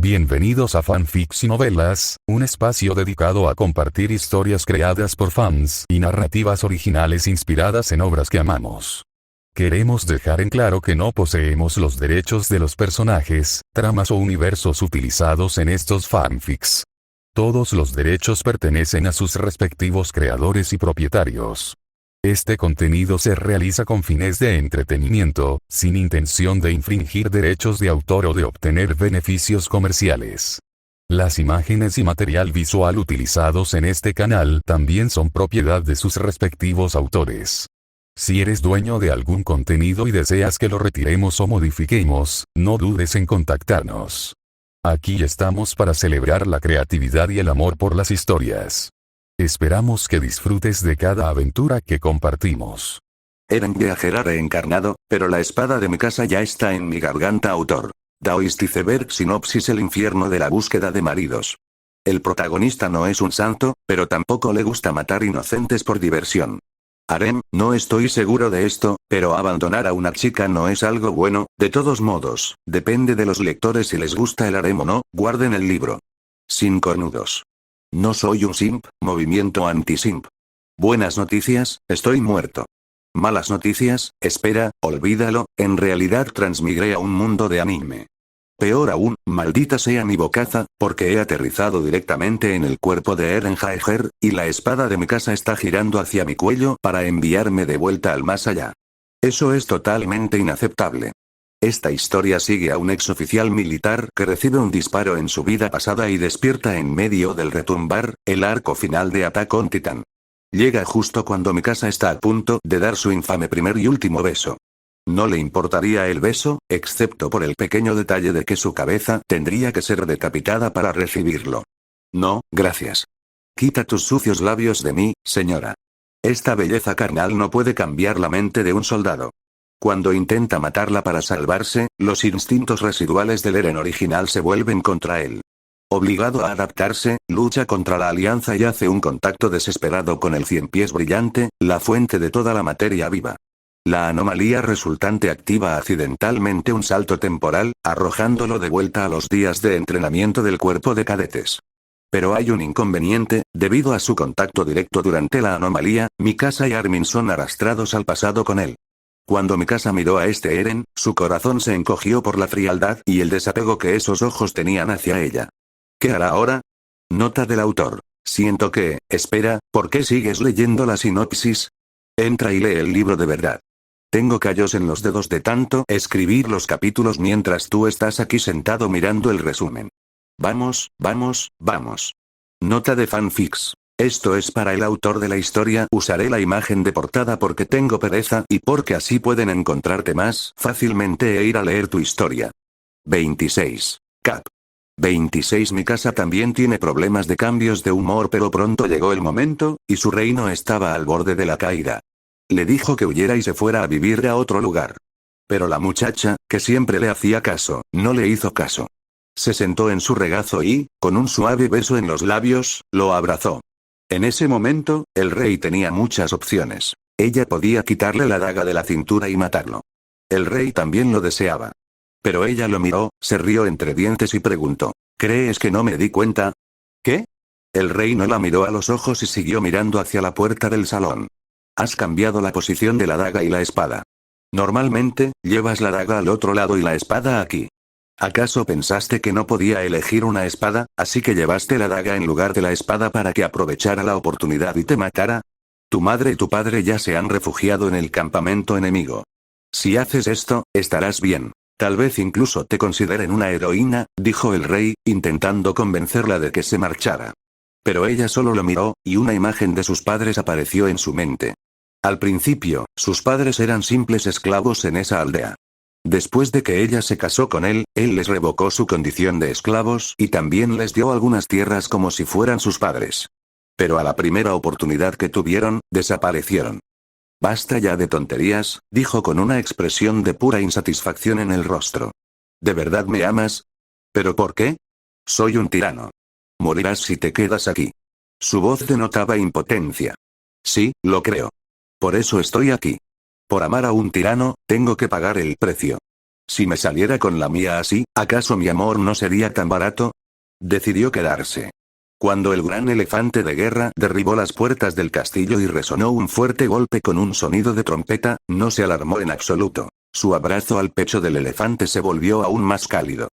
Bienvenidos a Fanfics y Novelas, un espacio dedicado a compartir historias creadas por fans y narrativas originales inspiradas en obras que amamos. Queremos dejar en claro que no poseemos los derechos de los personajes, tramas o universos utilizados en estos fanfics. Todos los derechos pertenecen a sus respectivos creadores y propietarios. Este contenido se realiza con fines de entretenimiento, sin intención de infringir derechos de autor o de obtener beneficios comerciales. Las imágenes y material visual utilizados en este canal también son propiedad de sus respectivos autores. Si eres dueño de algún contenido y deseas que lo retiremos o modifiquemos, no dudes en contactarnos. Aquí estamos para celebrar la creatividad y el amor por las historias. Esperamos que disfrutes de cada aventura que compartimos. Eren viajera reencarnado, pero la espada de mi casa ya está en mi garganta. Autor. Daoist iceberg sinopsis. El infierno de la búsqueda de maridos. El protagonista no es un santo, pero tampoco le gusta matar inocentes por diversión. Harem, no estoy seguro de esto, pero abandonar a una chica no es algo bueno. De todos modos, depende de los lectores si les gusta el harem o no. Guarden el libro. Sin cornudos. No soy un simp, movimiento anti-simp. Buenas noticias, estoy muerto. Malas noticias, espera, olvídalo, en realidad transmigré a un mundo de anime. Peor aún, maldita sea mi bocaza, porque he aterrizado directamente en el cuerpo de Eren Jaeger, y la espada de mi casa está girando hacia mi cuello para enviarme de vuelta al más allá. Eso es totalmente inaceptable. Esta historia sigue a un exoficial militar que recibe un disparo en su vida pasada y despierta en medio del retumbar, el arco final de Attack on Titan. Llega justo cuando mi casa está a punto de dar su infame primer y último beso. No le importaría el beso, excepto por el pequeño detalle de que su cabeza tendría que ser decapitada para recibirlo. No, gracias. Quita tus sucios labios de mí, señora. Esta belleza carnal no puede cambiar la mente de un soldado. Cuando intenta matarla para salvarse, los instintos residuales del Eren original se vuelven contra él. Obligado a adaptarse, lucha contra la alianza y hace un contacto desesperado con el cien pies brillante, la fuente de toda la materia viva. La anomalía resultante activa accidentalmente un salto temporal, arrojándolo de vuelta a los días de entrenamiento del cuerpo de cadetes. Pero hay un inconveniente, debido a su contacto directo durante la anomalía, Mikasa y Armin son arrastrados al pasado con él. Cuando Mikasa miró a este Eren, su corazón se encogió por la frialdad y el desapego que esos ojos tenían hacia ella. ¿Qué hará ahora? Nota del autor. Siento que, espera, ¿por qué sigues leyendo la sinopsis? Entra y lee el libro de verdad. Tengo callos en los dedos de tanto escribir los capítulos mientras tú estás aquí sentado mirando el resumen. Vamos, vamos, vamos. Nota de fanfics. Esto es para el autor de la historia. Usaré la imagen de portada porque tengo pereza y porque así pueden encontrarte más fácilmente e ir a leer tu historia. 26. Cap. 26. Mi casa también tiene problemas de cambios de humor, pero pronto llegó el momento, y su reino estaba al borde de la caída. Le dijo que huyera y se fuera a vivir a otro lugar. Pero la muchacha, que siempre le hacía caso, no le hizo caso. Se sentó en su regazo y, con un suave beso en los labios, lo abrazó. En ese momento, el rey tenía muchas opciones. Ella podía quitarle la daga de la cintura y matarlo. El rey también lo deseaba. Pero ella lo miró, se rió entre dientes y preguntó, ¿crees que no me di cuenta? ¿Qué? El rey no la miró a los ojos y siguió mirando hacia la puerta del salón. Has cambiado la posición de la daga y la espada. Normalmente, llevas la daga al otro lado y la espada aquí. ¿Acaso pensaste que no podía elegir una espada, así que llevaste la daga en lugar de la espada para que aprovechara la oportunidad y te matara? Tu madre y tu padre ya se han refugiado en el campamento enemigo. Si haces esto, estarás bien. Tal vez incluso te consideren una heroína, dijo el rey, intentando convencerla de que se marchara. Pero ella solo lo miró, y una imagen de sus padres apareció en su mente. Al principio, sus padres eran simples esclavos en esa aldea. Después de que ella se casó con él les revocó su condición de esclavos y también les dio algunas tierras como si fueran sus padres. Pero a la primera oportunidad que tuvieron, desaparecieron. Basta ya de tonterías, dijo con una expresión de pura insatisfacción en el rostro. ¿De verdad me amas? ¿Pero por qué? Soy un tirano. Morirás si te quedas aquí. Su voz denotaba impotencia. Sí, lo creo. Por eso estoy aquí. Por amar a un tirano, tengo que pagar el precio. Si me saliera con la mía así, ¿acaso mi amor no sería tan barato? Decidió quedarse. Cuando el gran elefante de guerra derribó las puertas del castillo y resonó un fuerte golpe con un sonido de trompeta, no se alarmó en absoluto. Su abrazo al pecho del elefante se volvió aún más cálido.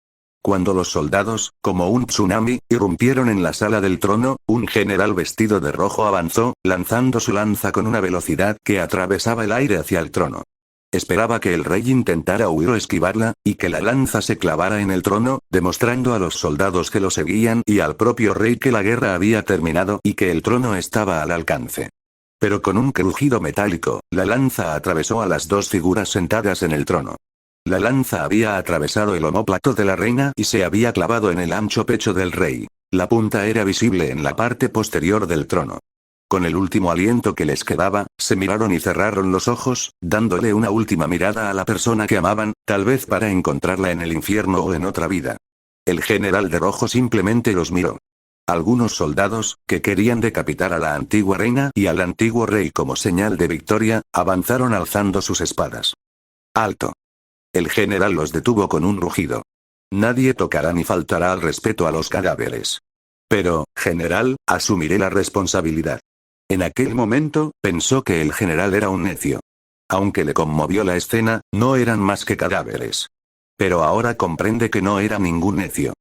Cuando los soldados, como un tsunami, irrumpieron en la sala del trono, un general vestido de rojo avanzó, lanzando su lanza con una velocidad que atravesaba el aire hacia el trono. Esperaba que el rey intentara huir o esquivarla, y que la lanza se clavara en el trono, demostrando a los soldados que lo seguían y al propio rey que la guerra había terminado y que el trono estaba al alcance. Pero con un crujido metálico, la lanza atravesó a las dos figuras sentadas en el trono. La lanza había atravesado el omóplato de la reina y se había clavado en el ancho pecho del rey. La punta era visible en la parte posterior del trono. Con el último aliento que les quedaba, se miraron y cerraron los ojos, dándole una última mirada a la persona que amaban, tal vez para encontrarla en el infierno o en otra vida. El general de rojo simplemente los miró. Algunos soldados, que querían decapitar a la antigua reina y al antiguo rey como señal de victoria, avanzaron alzando sus espadas. ¡Alto! El general los detuvo con un rugido. Nadie tocará ni faltará al respeto a los cadáveres. Pero, general, asumiré la responsabilidad. En aquel momento, pensó que el general era un necio. Aunque le conmovió la escena, no eran más que cadáveres. Pero ahora comprende que no era ningún necio.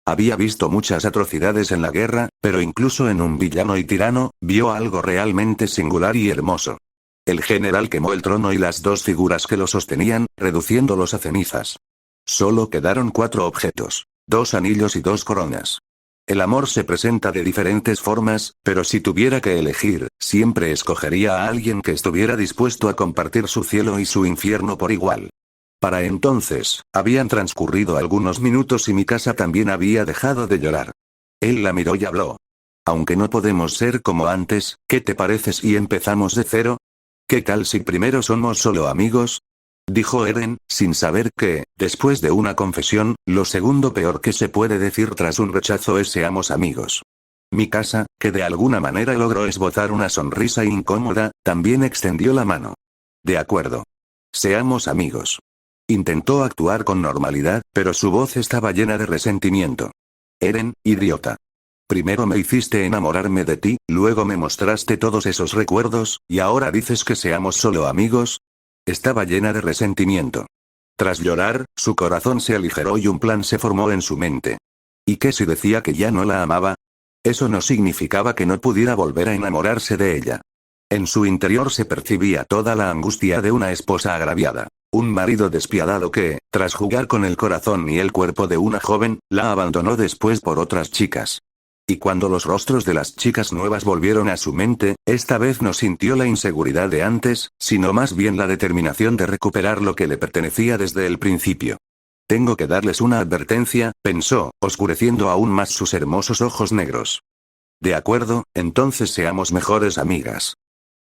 Había visto muchas atrocidades en la guerra, pero incluso en un villano y tirano, vio algo realmente singular y hermoso. El general quemó el trono y las dos figuras que lo sostenían, reduciéndolos a cenizas. Solo quedaron 4 objetos: 2 anillos y 2 coronas. El amor se presenta de diferentes formas, pero si tuviera que elegir, siempre escogería a alguien que estuviera dispuesto a compartir su cielo y su infierno por igual. Para entonces, habían transcurrido algunos minutos y mi casa también había dejado de llorar. Él la miró y habló. Aunque no podemos ser como antes, ¿qué te parece si empezamos de cero? ¿Qué tal si primero somos solo amigos? Dijo Eren, sin saber que, después de una confesión, lo segundo peor que se puede decir tras un rechazo es seamos amigos. Mikasa, que de alguna manera logró esbozar una sonrisa incómoda, también extendió la mano. De acuerdo. Seamos amigos. Intentó actuar con normalidad, pero su voz estaba llena de resentimiento. Eren, idiota. Primero me hiciste enamorarme de ti, luego me mostraste todos esos recuerdos, y ahora dices que seamos solo amigos. Estaba llena de resentimiento. Tras llorar, su corazón se aligeró y un plan se formó en su mente. ¿Y qué si decía que ya no la amaba? Eso no significaba que no pudiera volver a enamorarse de ella. En su interior se percibía toda la angustia de una esposa agraviada. Un marido despiadado que, tras jugar con el corazón y el cuerpo de una joven, la abandonó después por otras chicas. Y cuando los rostros de las chicas nuevas volvieron a su mente, esta vez no sintió la inseguridad de antes, sino más bien la determinación de recuperar lo que le pertenecía desde el principio. Tengo que darles una advertencia, pensó, oscureciendo aún más sus hermosos ojos negros. De acuerdo, entonces seamos mejores amigas.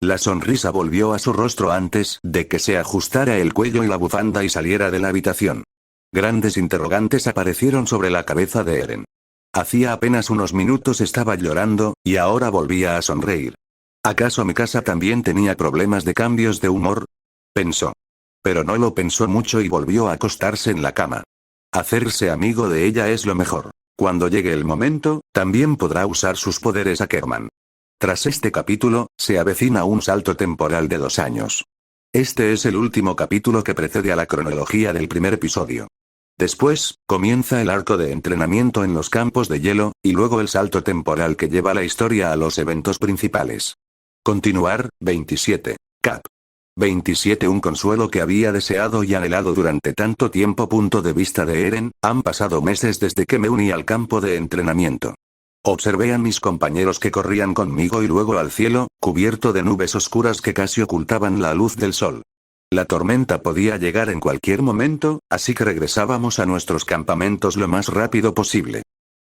La sonrisa volvió a su rostro antes de que se ajustara el cuello y la bufanda y saliera de la habitación. Grandes interrogantes aparecieron sobre la cabeza de Eren. Hacía apenas unos minutos estaba llorando, y ahora volvía a sonreír. ¿Acaso Mikasa también tenía problemas de cambios de humor? Pensó. Pero no lo pensó mucho y volvió a acostarse en la cama. Hacerse amigo de ella es lo mejor. Cuando llegue el momento, también podrá usar sus poderes Ackerman. Tras este capítulo, se avecina un salto temporal de 2 años. Este es el último capítulo que precede a la cronología del primer episodio. Después, comienza el arco de entrenamiento en los campos de hielo, y luego el salto temporal que lleva la historia a los eventos principales. Continuar, 27. Cap. 27. Un consuelo que había deseado y anhelado durante tanto tiempo. Punto de vista de Eren, han pasado meses desde que me uní al campo de entrenamiento. Observé a mis compañeros que corrían conmigo y luego al cielo, cubierto de nubes oscuras que casi ocultaban la luz del sol. La tormenta podía llegar en cualquier momento, así que regresábamos a nuestros campamentos lo más rápido posible.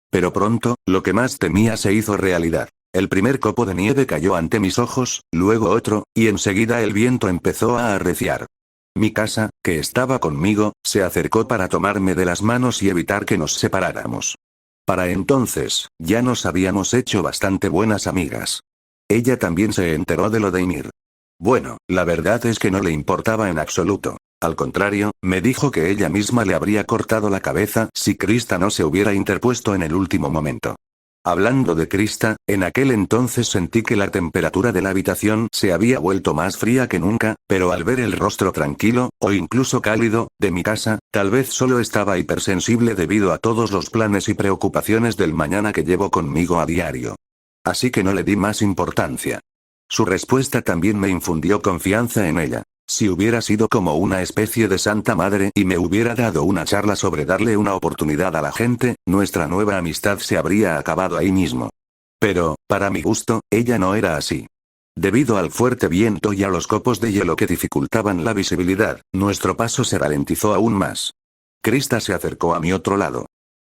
Pero pronto, lo que más temía se hizo realidad. El primer copo de nieve cayó ante mis ojos, luego otro, y enseguida el viento empezó a arreciar. Mikasa, que estaba conmigo, se acercó para tomarme de las manos y evitar que nos separáramos. Para entonces, ya nos habíamos hecho bastante buenas amigas. Ella también se enteró de lo de Ymir. Bueno, la verdad es que no le importaba en absoluto. Al contrario, me dijo que ella misma le habría cortado la cabeza si Krista no se hubiera interpuesto en el último momento. Hablando de Krista, en aquel entonces sentí que la temperatura de la habitación se había vuelto más fría que nunca, pero al ver el rostro tranquilo, o incluso cálido, de mi casa, tal vez solo estaba hipersensible debido a todos los planes y preocupaciones del mañana que llevo conmigo a diario. Así que no le di más importancia. Su respuesta también me infundió confianza en ella. Si hubiera sido como una especie de santa madre y me hubiera dado una charla sobre darle una oportunidad a la gente, nuestra nueva amistad se habría acabado ahí mismo. Pero, para mi gusto, ella no era así. Debido al fuerte viento y a los copos de hielo que dificultaban la visibilidad, nuestro paso se ralentizó aún más. Krista se acercó a mi otro lado.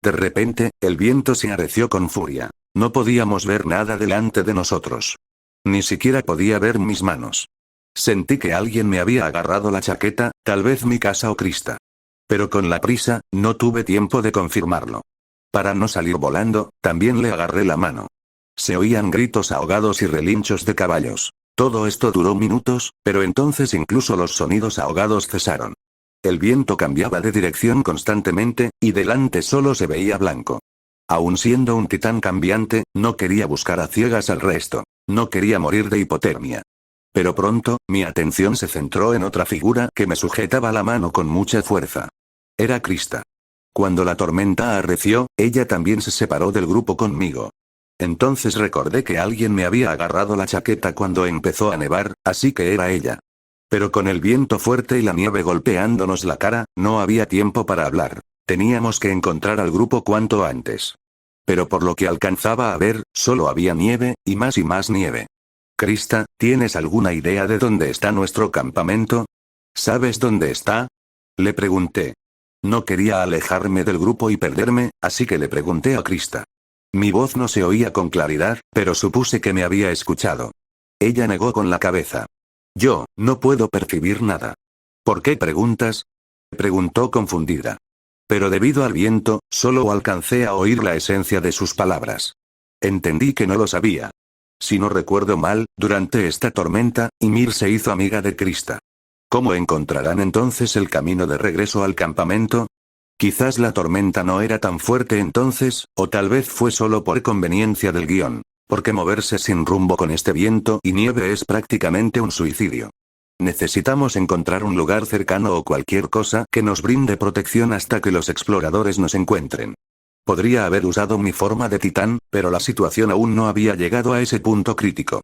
De repente, el viento se arreció con furia. No podíamos ver nada delante de nosotros. Ni siquiera podía ver mis manos. Sentí que alguien me había agarrado la chaqueta, tal vez mi casa o Krista. Pero con la prisa, no tuve tiempo de confirmarlo. Para no salir volando, también le agarré la mano. Se oían gritos ahogados y relinchos de caballos. Todo esto duró minutos, pero entonces incluso los sonidos ahogados cesaron. El viento cambiaba de dirección constantemente, y delante solo se veía blanco. Aun siendo un titán cambiante, no quería buscar a ciegas al resto. No quería morir de hipotermia. Pero pronto, mi atención se centró en otra figura que me sujetaba la mano con mucha fuerza. Era Krista. Cuando la tormenta arreció, ella también se separó del grupo conmigo. Entonces recordé que alguien me había agarrado la chaqueta cuando empezó a nevar, así que era ella. Pero con el viento fuerte y la nieve golpeándonos la cara, no había tiempo para hablar. Teníamos que encontrar al grupo cuanto antes. Pero por lo que alcanzaba a ver, solo había nieve, y más nieve. Krista, ¿tienes alguna idea de dónde está nuestro campamento? ¿Sabes dónde está? Le pregunté. No quería alejarme del grupo y perderme, así que le pregunté a Krista. Mi voz no se oía con claridad, pero supuse que me había escuchado. Ella negó con la cabeza. Yo, no puedo percibir nada. ¿Por qué preguntas? Preguntó confundida. Pero debido al viento, solo alcancé a oír la esencia de sus palabras. Entendí que no lo sabía. Si no recuerdo mal, durante esta tormenta, Ymir se hizo amiga de Krista. ¿Cómo encontrarán entonces el camino de regreso al campamento? Quizás la tormenta no era tan fuerte entonces, o tal vez fue solo por conveniencia del guión, porque moverse sin rumbo con este viento y nieve es prácticamente un suicidio. Necesitamos encontrar un lugar cercano o cualquier cosa que nos brinde protección hasta que los exploradores nos encuentren. Podría haber usado mi forma de titán, pero la situación aún no había llegado a ese punto crítico.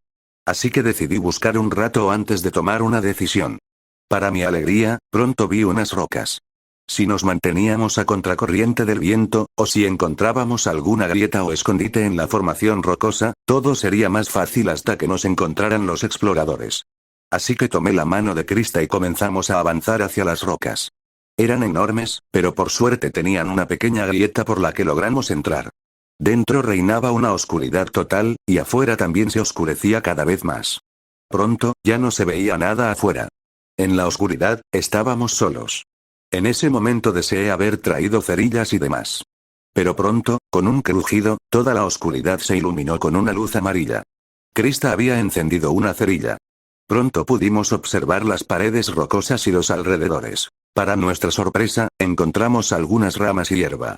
Así que decidí buscar un rato antes de tomar una decisión. Para mi alegría, pronto vi unas rocas. Si nos manteníamos a contracorriente del viento, o si encontrábamos alguna grieta o escondite en la formación rocosa, todo sería más fácil hasta que nos encontraran los exploradores. Así que tomé la mano de Krista y comenzamos a avanzar hacia las rocas. Eran enormes, pero por suerte tenían una pequeña grieta por la que logramos entrar. Dentro reinaba una oscuridad total, y afuera también se oscurecía cada vez más. Pronto, ya no se veía nada afuera. En la oscuridad, estábamos solos. En ese momento deseé haber traído cerillas y demás. Pero pronto, con un crujido, toda la oscuridad se iluminó con una luz amarilla. Krista había encendido una cerilla. Pronto pudimos observar las paredes rocosas y los alrededores. Para nuestra sorpresa, encontramos algunas ramas y hierba.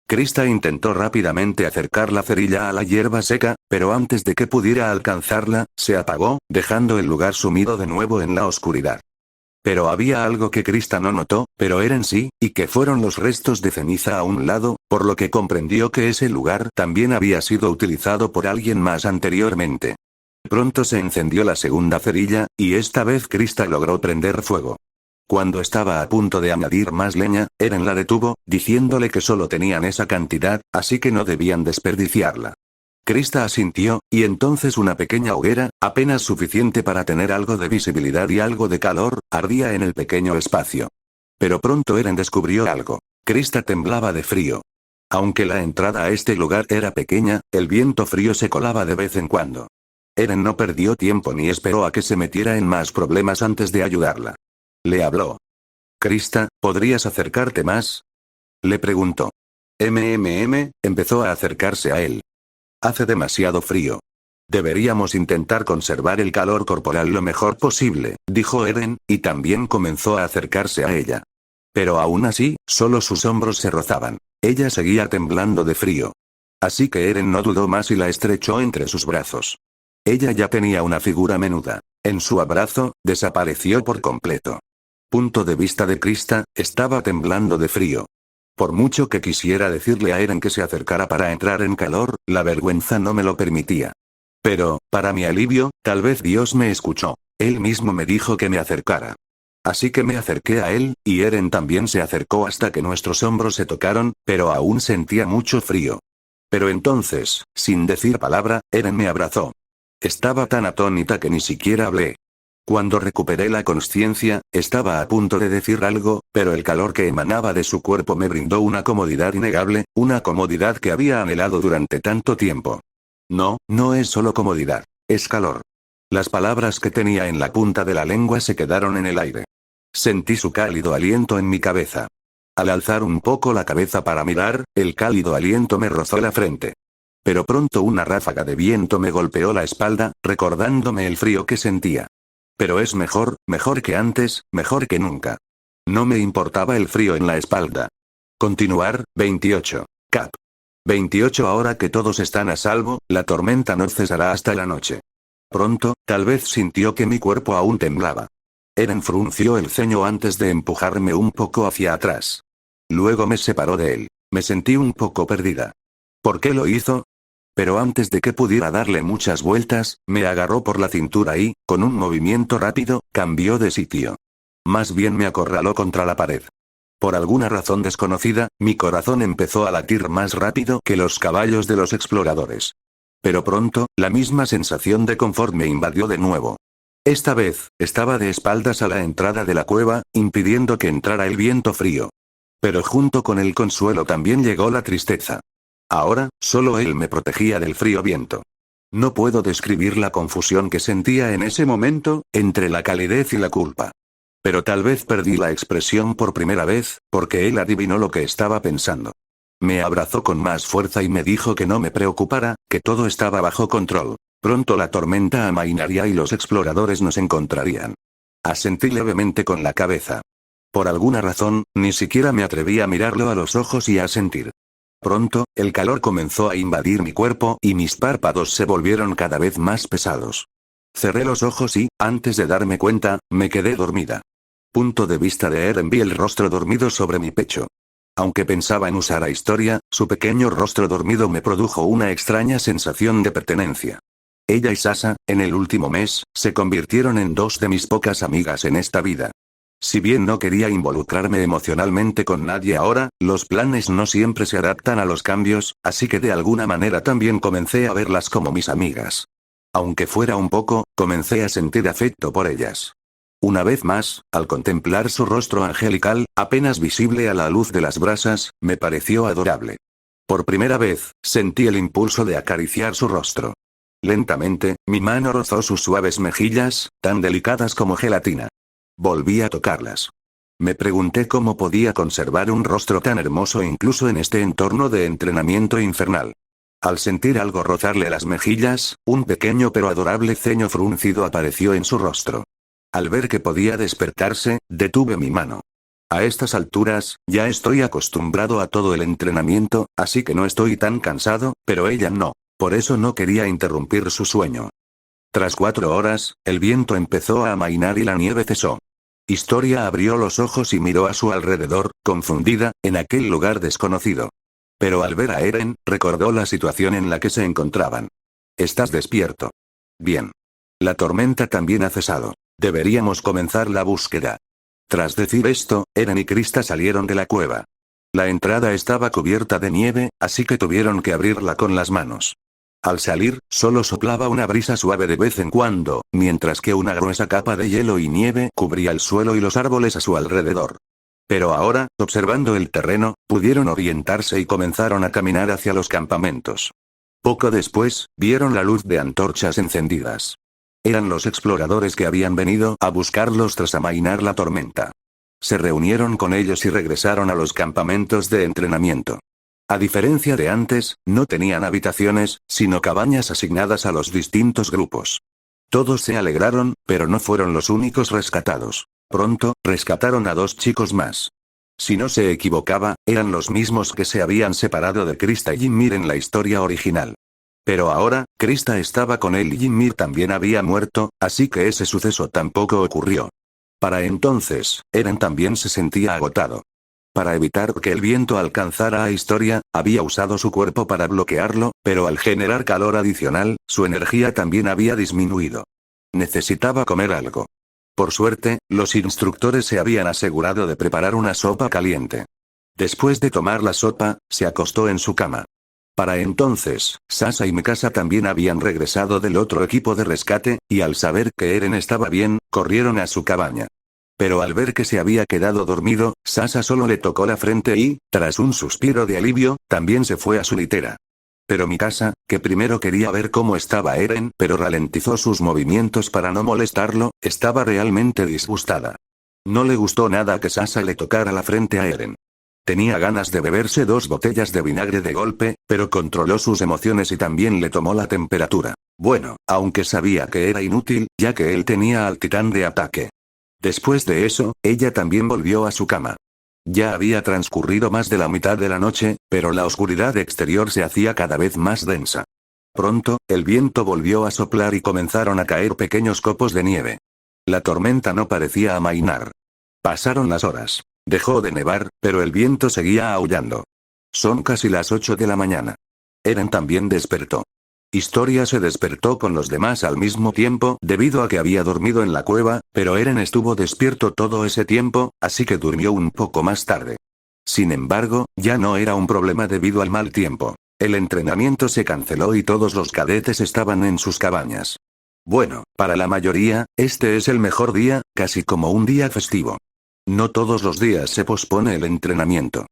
Krista intentó rápidamente acercar la cerilla a la hierba seca, pero antes de que pudiera alcanzarla, se apagó, dejando el lugar sumido de nuevo en la oscuridad. Pero había algo que Krista no notó, pero era en sí, y que fueron los restos de ceniza a un lado, por lo que comprendió que ese lugar también había sido utilizado por alguien más anteriormente. Pronto se encendió la segunda cerilla, y esta vez Krista logró prender fuego. Cuando estaba a punto de añadir más leña, Eren la detuvo, diciéndole que solo tenían esa cantidad, así que no debían desperdiciarla. Krista asintió, y entonces una pequeña hoguera, apenas suficiente para tener algo de visibilidad y algo de calor, ardía en el pequeño espacio. Pero pronto Eren descubrió algo. Krista temblaba de frío. Aunque la entrada a este lugar era pequeña, el viento frío se colaba de vez en cuando. Eren no perdió tiempo ni esperó a que se metiera en más problemas antes de ayudarla. Le habló. Krista, ¿podrías acercarte más? Le preguntó. Empezó a acercarse a él. Hace demasiado frío. Deberíamos intentar conservar el calor corporal lo mejor posible, dijo Eren, y también comenzó a acercarse a ella. Pero aún así, solo sus hombros se rozaban. Ella seguía temblando de frío. Así que Eren no dudó más y la estrechó entre sus brazos. Ella ya tenía una figura menuda. En su abrazo, desapareció por completo. Punto de vista de Krista, estaba temblando de frío. Por mucho que quisiera decirle a Eren que se acercara para entrar en calor, la vergüenza no me lo permitía. Pero, para mi alivio, tal vez Dios me escuchó. Él mismo me dijo que me acercara. Así que me acerqué a él, y Eren también se acercó hasta que nuestros hombros se tocaron, pero aún sentía mucho frío. Pero entonces, sin decir palabra, Eren me abrazó. Estaba tan atónita que ni siquiera hablé. Cuando recuperé la consciencia, estaba a punto de decir algo, pero el calor que emanaba de su cuerpo me brindó una comodidad innegable, una comodidad que había anhelado durante tanto tiempo. No, no es solo comodidad, es calor. Las palabras que tenía en la punta de la lengua se quedaron en el aire. Sentí su cálido aliento en mi cabeza. Al alzar un poco la cabeza para mirar, el cálido aliento me rozó la frente. Pero pronto una ráfaga de viento me golpeó la espalda, recordándome el frío que sentía. Pero es mejor que antes, mejor que nunca. No me importaba el frío en la espalda. Continuar, 28. Cap. 28. Ahora que todos están a salvo, la tormenta no cesará hasta la noche. Pronto, tal vez sintió que mi cuerpo aún temblaba. Eren frunció el ceño antes de empujarme un poco hacia atrás. Luego me separó de él. Me sentí un poco perdida. ¿Por qué lo hizo? Pero antes de que pudiera darle muchas vueltas, me agarró por la cintura y, con un movimiento rápido, cambió de sitio. Más bien me acorraló contra la pared. Por alguna razón desconocida, mi corazón empezó a latir más rápido que los caballos de los exploradores. Pero pronto, la misma sensación de confort me invadió de nuevo. Esta vez, estaba de espaldas a la entrada de la cueva, impidiendo que entrara el viento frío. Pero junto con el consuelo también llegó la tristeza. Ahora, solo él me protegía del frío viento. No puedo describir la confusión que sentía en ese momento, entre la calidez y la culpa. Pero tal vez perdí la expresión por primera vez, porque él adivinó lo que estaba pensando. Me abrazó con más fuerza y me dijo que no me preocupara, que todo estaba bajo control. Pronto la tormenta amainaría y los exploradores nos encontrarían. Asentí levemente con la cabeza. Por alguna razón, ni siquiera me atreví a mirarlo a los ojos y a sentir. Pronto, el calor comenzó a invadir mi cuerpo y mis párpados se volvieron cada vez más pesados. Cerré los ojos y, antes de darme cuenta, me quedé dormida. Punto de vista de Eren, vi el rostro dormido sobre mi pecho. Aunque pensaba en usar a historia, su pequeño rostro dormido me produjo una extraña sensación de pertenencia. Ella y Sasa, en el último mes, se convirtieron en dos de mis pocas amigas en esta vida. Si bien no quería involucrarme emocionalmente con nadie ahora, los planes no siempre se adaptan a los cambios, así que de alguna manera también comencé a verlas como mis amigas. Aunque fuera un poco, comencé a sentir afecto por ellas. Una vez más, al contemplar su rostro angelical, apenas visible a la luz de las brasas, me pareció adorable. Por primera vez, sentí el impulso de acariciar su rostro. Lentamente, mi mano rozó sus suaves mejillas, tan delicadas como gelatina. Volví a tocarlas. Me pregunté cómo podía conservar un rostro tan hermoso incluso en este entorno de entrenamiento infernal. Al sentir algo rozarle las mejillas, un pequeño pero adorable ceño fruncido apareció en su rostro. Al ver que podía despertarse, detuve mi mano. A estas alturas, ya estoy acostumbrado a todo el entrenamiento, así que no estoy tan cansado, pero ella no. Por eso no quería interrumpir su sueño. Tras 4 horas, el viento empezó a amainar y la nieve cesó. Historia abrió los ojos y miró a su alrededor, confundida, en aquel lugar desconocido. Pero al ver a Eren, recordó la situación en la que se encontraban. ¿Estás despierto? Bien. La tormenta también ha cesado. Deberíamos comenzar la búsqueda. Tras decir esto, Eren y Krista salieron de la cueva. La entrada estaba cubierta de nieve, así que tuvieron que abrirla con las manos. Al salir, solo soplaba una brisa suave de vez en cuando, mientras que una gruesa capa de hielo y nieve cubría el suelo y los árboles a su alrededor. Pero ahora, observando el terreno, pudieron orientarse y comenzaron a caminar hacia los campamentos. Poco después, vieron la luz de antorchas encendidas. Eran los exploradores que habían venido a buscarlos tras amainar la tormenta. Se reunieron con ellos y regresaron a los campamentos de entrenamiento. A diferencia de antes, no tenían habitaciones, sino cabañas asignadas a los distintos grupos. Todos se alegraron, pero no fueron los únicos rescatados. Pronto, rescataron a 2 chicos más. Si no se equivocaba, eran los mismos que se habían separado de Krista y Ymir en la historia original. Pero ahora, Krista estaba con él y Ymir también había muerto, así que ese suceso tampoco ocurrió. Para entonces, Eren también se sentía agotado. Para evitar que el viento alcanzara a Historia, había usado su cuerpo para bloquearlo, pero al generar calor adicional, su energía también había disminuido. Necesitaba comer algo. Por suerte, los instructores se habían asegurado de preparar una sopa caliente. Después de tomar la sopa, se acostó en su cama. Para entonces, Sasa y Mikasa también habían regresado del otro equipo de rescate, y al saber que Eren estaba bien, corrieron a su cabaña. Pero al ver que se había quedado dormido, Sasa solo le tocó la frente y, tras un suspiro de alivio, también se fue a su litera. Pero Mikasa, que primero quería ver cómo estaba Eren, pero ralentizó sus movimientos para no molestarlo, estaba realmente disgustada. No le gustó nada que Sasa le tocara la frente a Eren. Tenía ganas de beberse 2 botellas de vinagre de golpe, pero controló sus emociones y también le tomó la temperatura. Bueno, aunque sabía que era inútil, ya que él tenía al titán de ataque. Después de eso, ella también volvió a su cama. Ya había transcurrido más de la mitad de la noche, pero la oscuridad exterior se hacía cada vez más densa. Pronto, el viento volvió a soplar y comenzaron a caer pequeños copos de nieve. La tormenta no parecía amainar. Pasaron las horas. Dejó de nevar, pero el viento seguía aullando. Son casi las 8 de la mañana. Eren también despertó. Historia se despertó con los demás al mismo tiempo debido a que había dormido en la cueva, pero Eren estuvo despierto todo ese tiempo, así que durmió un poco más tarde. Sin embargo, ya no era un problema debido al mal tiempo. El entrenamiento se canceló y todos los cadetes estaban en sus cabañas. Bueno, para la mayoría, este es el mejor día, casi como un día festivo. No todos los días se pospone el entrenamiento.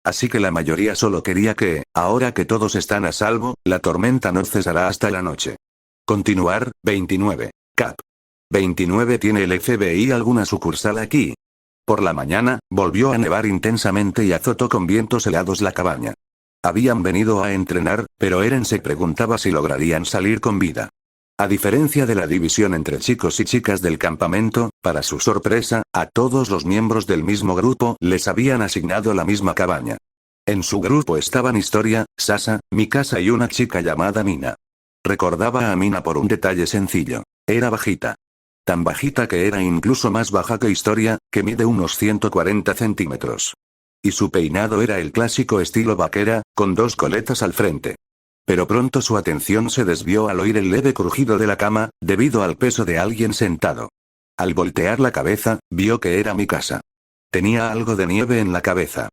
Así que la mayoría solo quería que, ahora que todos están a salvo, la tormenta no cesará hasta la noche. Continuar, 29. Cap. 29 tiene el FBI alguna sucursal aquí. Por la mañana, volvió a nevar intensamente y azotó con vientos helados la cabaña. Habían venido a entrenar, pero Eren se preguntaba si lograrían salir con vida. A diferencia de la división entre chicos y chicas del campamento, para su sorpresa, a todos los miembros del mismo grupo les habían asignado la misma cabaña. En su grupo estaban Historia, Sasa, Mikasa y una chica llamada Mina. Recordaba a Mina por un detalle sencillo. Era bajita. Tan bajita que era incluso más baja que Historia, que mide unos 140 centímetros. Y su peinado era el clásico estilo vaquera, con 2 coletas al frente. Pero pronto su atención se desvió al oír el leve crujido de la cama, debido al peso de alguien sentado. Al voltear la cabeza, vio que era Mikasa. Tenía algo de nieve en la cabeza.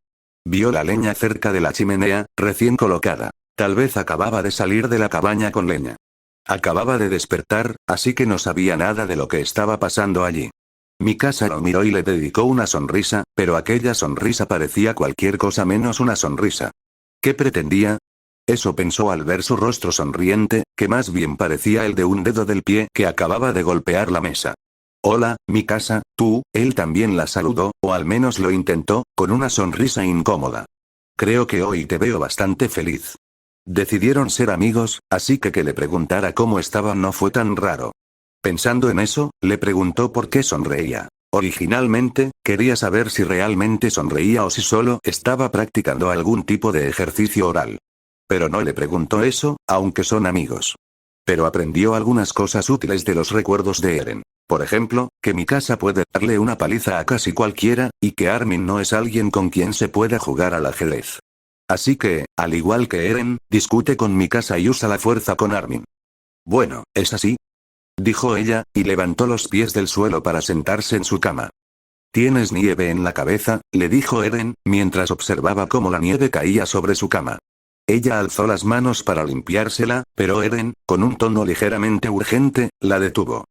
Vio la leña cerca de la chimenea, recién colocada. Tal vez acababa de salir de la cabaña con leña. Acababa de despertar, así que no sabía nada de lo que estaba pasando allí. Mikasa lo miró y le dedicó una sonrisa, pero aquella sonrisa parecía cualquier cosa menos una sonrisa. ¿Qué pretendía? Eso pensó al ver su rostro sonriente, que más bien parecía el de un dedo del pie que acababa de golpear la mesa. Hola, Mikasa, tú, él también la saludó, o al menos lo intentó, con una sonrisa incómoda. Creo que hoy te veo bastante feliz. Decidieron ser amigos, así que le preguntara cómo estaba no fue tan raro. Pensando en eso, le preguntó por qué sonreía. Originalmente, quería saber si realmente sonreía o si solo estaba practicando algún tipo de ejercicio oral. Pero no le preguntó eso, aunque son amigos. Pero aprendió algunas cosas útiles de los recuerdos de Eren. Por ejemplo, que Mikasa puede darle una paliza a casi cualquiera, y que Armin no es alguien con quien se pueda jugar al ajedrez. Así que, al igual que Eren, discute con Mikasa y usa la fuerza con Armin. Bueno, ¿es así?, dijo ella, y levantó los pies del suelo para sentarse en su cama. ¿Tienes nieve en la cabeza?, le dijo Eren, mientras observaba cómo la nieve caía sobre su cama. Ella alzó las manos para limpiársela, pero Eren, con un tono ligeramente urgente, la detuvo.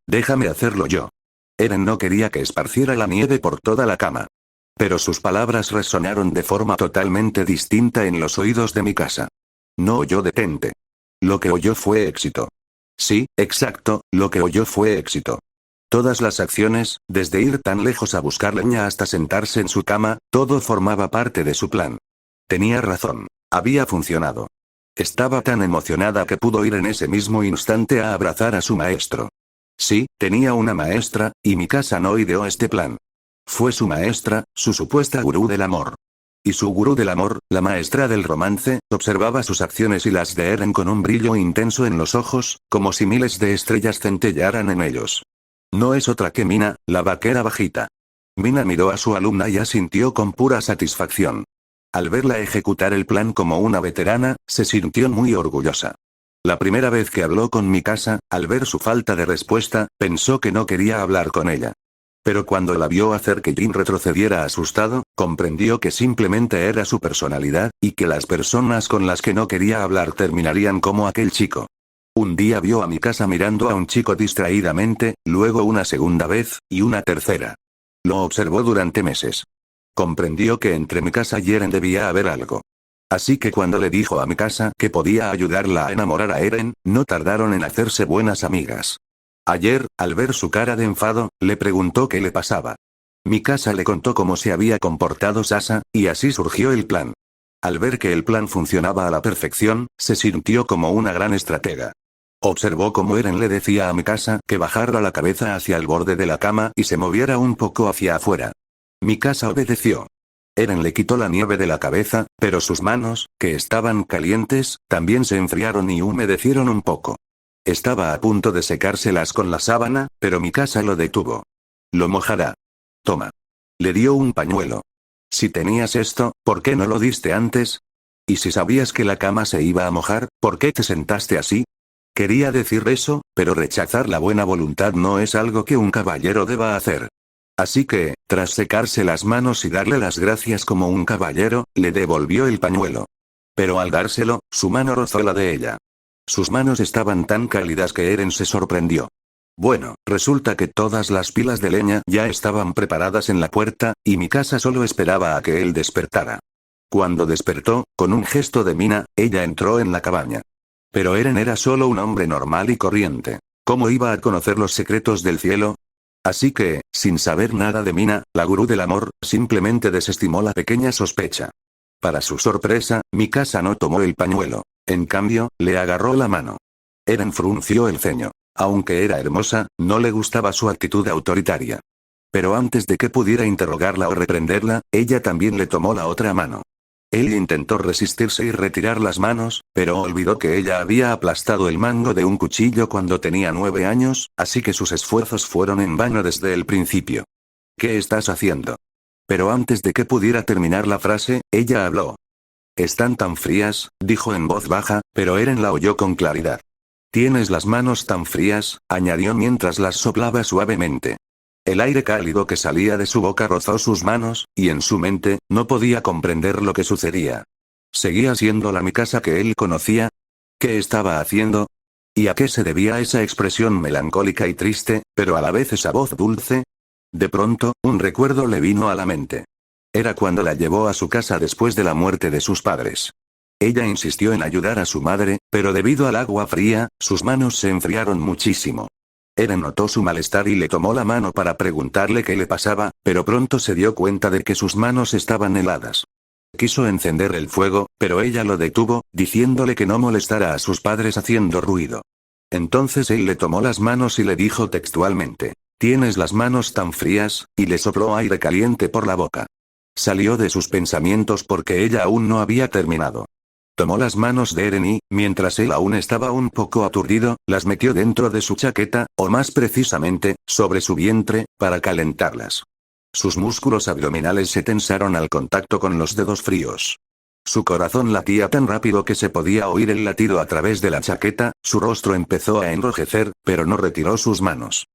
Déjame hacerlo yo. Eren no quería que esparciera la nieve por toda la cama. Pero sus palabras resonaron de forma totalmente distinta en los oídos de Mikasa. No oyó detente. Lo que oyó fue éxito. Sí, exacto, lo que oyó fue éxito. Todas las acciones, desde ir tan lejos a buscar leña hasta sentarse en su cama, todo formaba parte de su plan. Tenía razón. Había funcionado. Estaba tan emocionada que pudo ir en ese mismo instante a abrazar a su maestro. Sí, tenía una maestra, y Mikasa no ideó este plan. Fue su maestra, su supuesta gurú del amor. Y su gurú del amor, la maestra del romance, observaba sus acciones y las de Eren con un brillo intenso en los ojos, como si miles de estrellas centellaran en ellos. No es otra que Mina, la vaquera bajita. Mina miró a su alumna y asintió con pura satisfacción. Al verla ejecutar el plan como una veterana, se sintió muy orgullosa. La primera vez que habló con Mikasa, al ver su falta de respuesta, pensó que no quería hablar con ella. Pero cuando la vio hacer que Jin retrocediera asustado, comprendió que simplemente era su personalidad, y que las personas con las que no quería hablar terminarían como aquel chico. Un día vio a Mikasa mirando a un chico distraídamente, luego una segunda vez, y una tercera. Lo observó durante meses. Comprendió que entre Mikasa y Eren debía haber algo. Así que cuando le dijo a Mikasa que podía ayudarla a enamorar a Eren, no tardaron en hacerse buenas amigas. Ayer, al ver su cara de enfado, le preguntó qué le pasaba. Mikasa le contó cómo se había comportado Sasa, y así surgió el plan. Al ver que el plan funcionaba a la perfección, se sintió como una gran estratega. Observó cómo Eren le decía a Mikasa que bajara la cabeza hacia el borde de la cama y se moviera un poco hacia afuera. Mikasa obedeció. Eren le quitó la nieve de la cabeza, pero sus manos, que estaban calientes, también se enfriaron y humedecieron un poco. Estaba a punto de secárselas con la sábana, pero Mikasa lo detuvo. Lo mojará. Toma. Le dio un pañuelo. Si tenías esto, ¿por qué no lo diste antes? Y si sabías que la cama se iba a mojar, ¿por qué te sentaste así? Quería decir eso, pero rechazar la buena voluntad no es algo que un caballero deba hacer. Así que, tras secarse las manos y darle las gracias como un caballero, le devolvió el pañuelo. Pero al dárselo, su mano rozó la de ella. Sus manos estaban tan cálidas que Eren se sorprendió. Bueno, resulta que todas las pilas de leña ya estaban preparadas en la puerta, y Mikasa solo esperaba a que él despertara. Cuando despertó, con un gesto de Mina, ella entró en la cabaña. Pero Eren era solo un hombre normal y corriente. ¿Cómo iba a conocer los secretos del cielo? Así que, sin saber nada de Mina, la gurú del amor, simplemente desestimó la pequeña sospecha. Para su sorpresa, Mikasa no tomó el pañuelo. En cambio, le agarró la mano. Eren frunció el ceño. Aunque era hermosa, no le gustaba su actitud autoritaria. Pero antes de que pudiera interrogarla o reprenderla, ella también le tomó la otra mano. Él intentó resistirse y retirar las manos, pero olvidó que ella había aplastado el mango de un cuchillo cuando tenía 9 años, así que sus esfuerzos fueron en vano desde el principio. ¿Qué estás haciendo? Pero antes de que pudiera terminar la frase, ella habló. Están tan frías, dijo en voz baja, pero Eren la oyó con claridad. Tienes las manos tan frías, añadió mientras las soplaba suavemente. El aire cálido que salía de su boca rozó sus manos, y en su mente, no podía comprender lo que sucedía. ¿Seguía siendo la Mikasa que él conocía? ¿Qué estaba haciendo? ¿Y a qué se debía esa expresión melancólica y triste, pero a la vez esa voz dulce? De pronto, un recuerdo le vino a la mente. Era cuando la llevó a su casa después de la muerte de sus padres. Ella insistió en ayudar a su madre, pero debido al agua fría, sus manos se enfriaron muchísimo. Eren notó su malestar y le tomó la mano para preguntarle qué le pasaba, pero pronto se dio cuenta de que sus manos estaban heladas. Quiso encender el fuego, pero ella lo detuvo, diciéndole que no molestara a sus padres haciendo ruido. Entonces él le tomó las manos y le dijo textualmente, «Tienes las manos tan frías», y le sopló aire caliente por la boca. Salió de sus pensamientos porque ella aún no había terminado. Tomó las manos de Eren y, mientras él aún estaba un poco aturdido, las metió dentro de su chaqueta, o más precisamente, sobre su vientre, para calentarlas. Sus músculos abdominales se tensaron al contacto con los dedos fríos. Su corazón latía tan rápido que se podía oír el latido a través de la chaqueta, su rostro empezó a enrojecer, pero no retiró sus manos.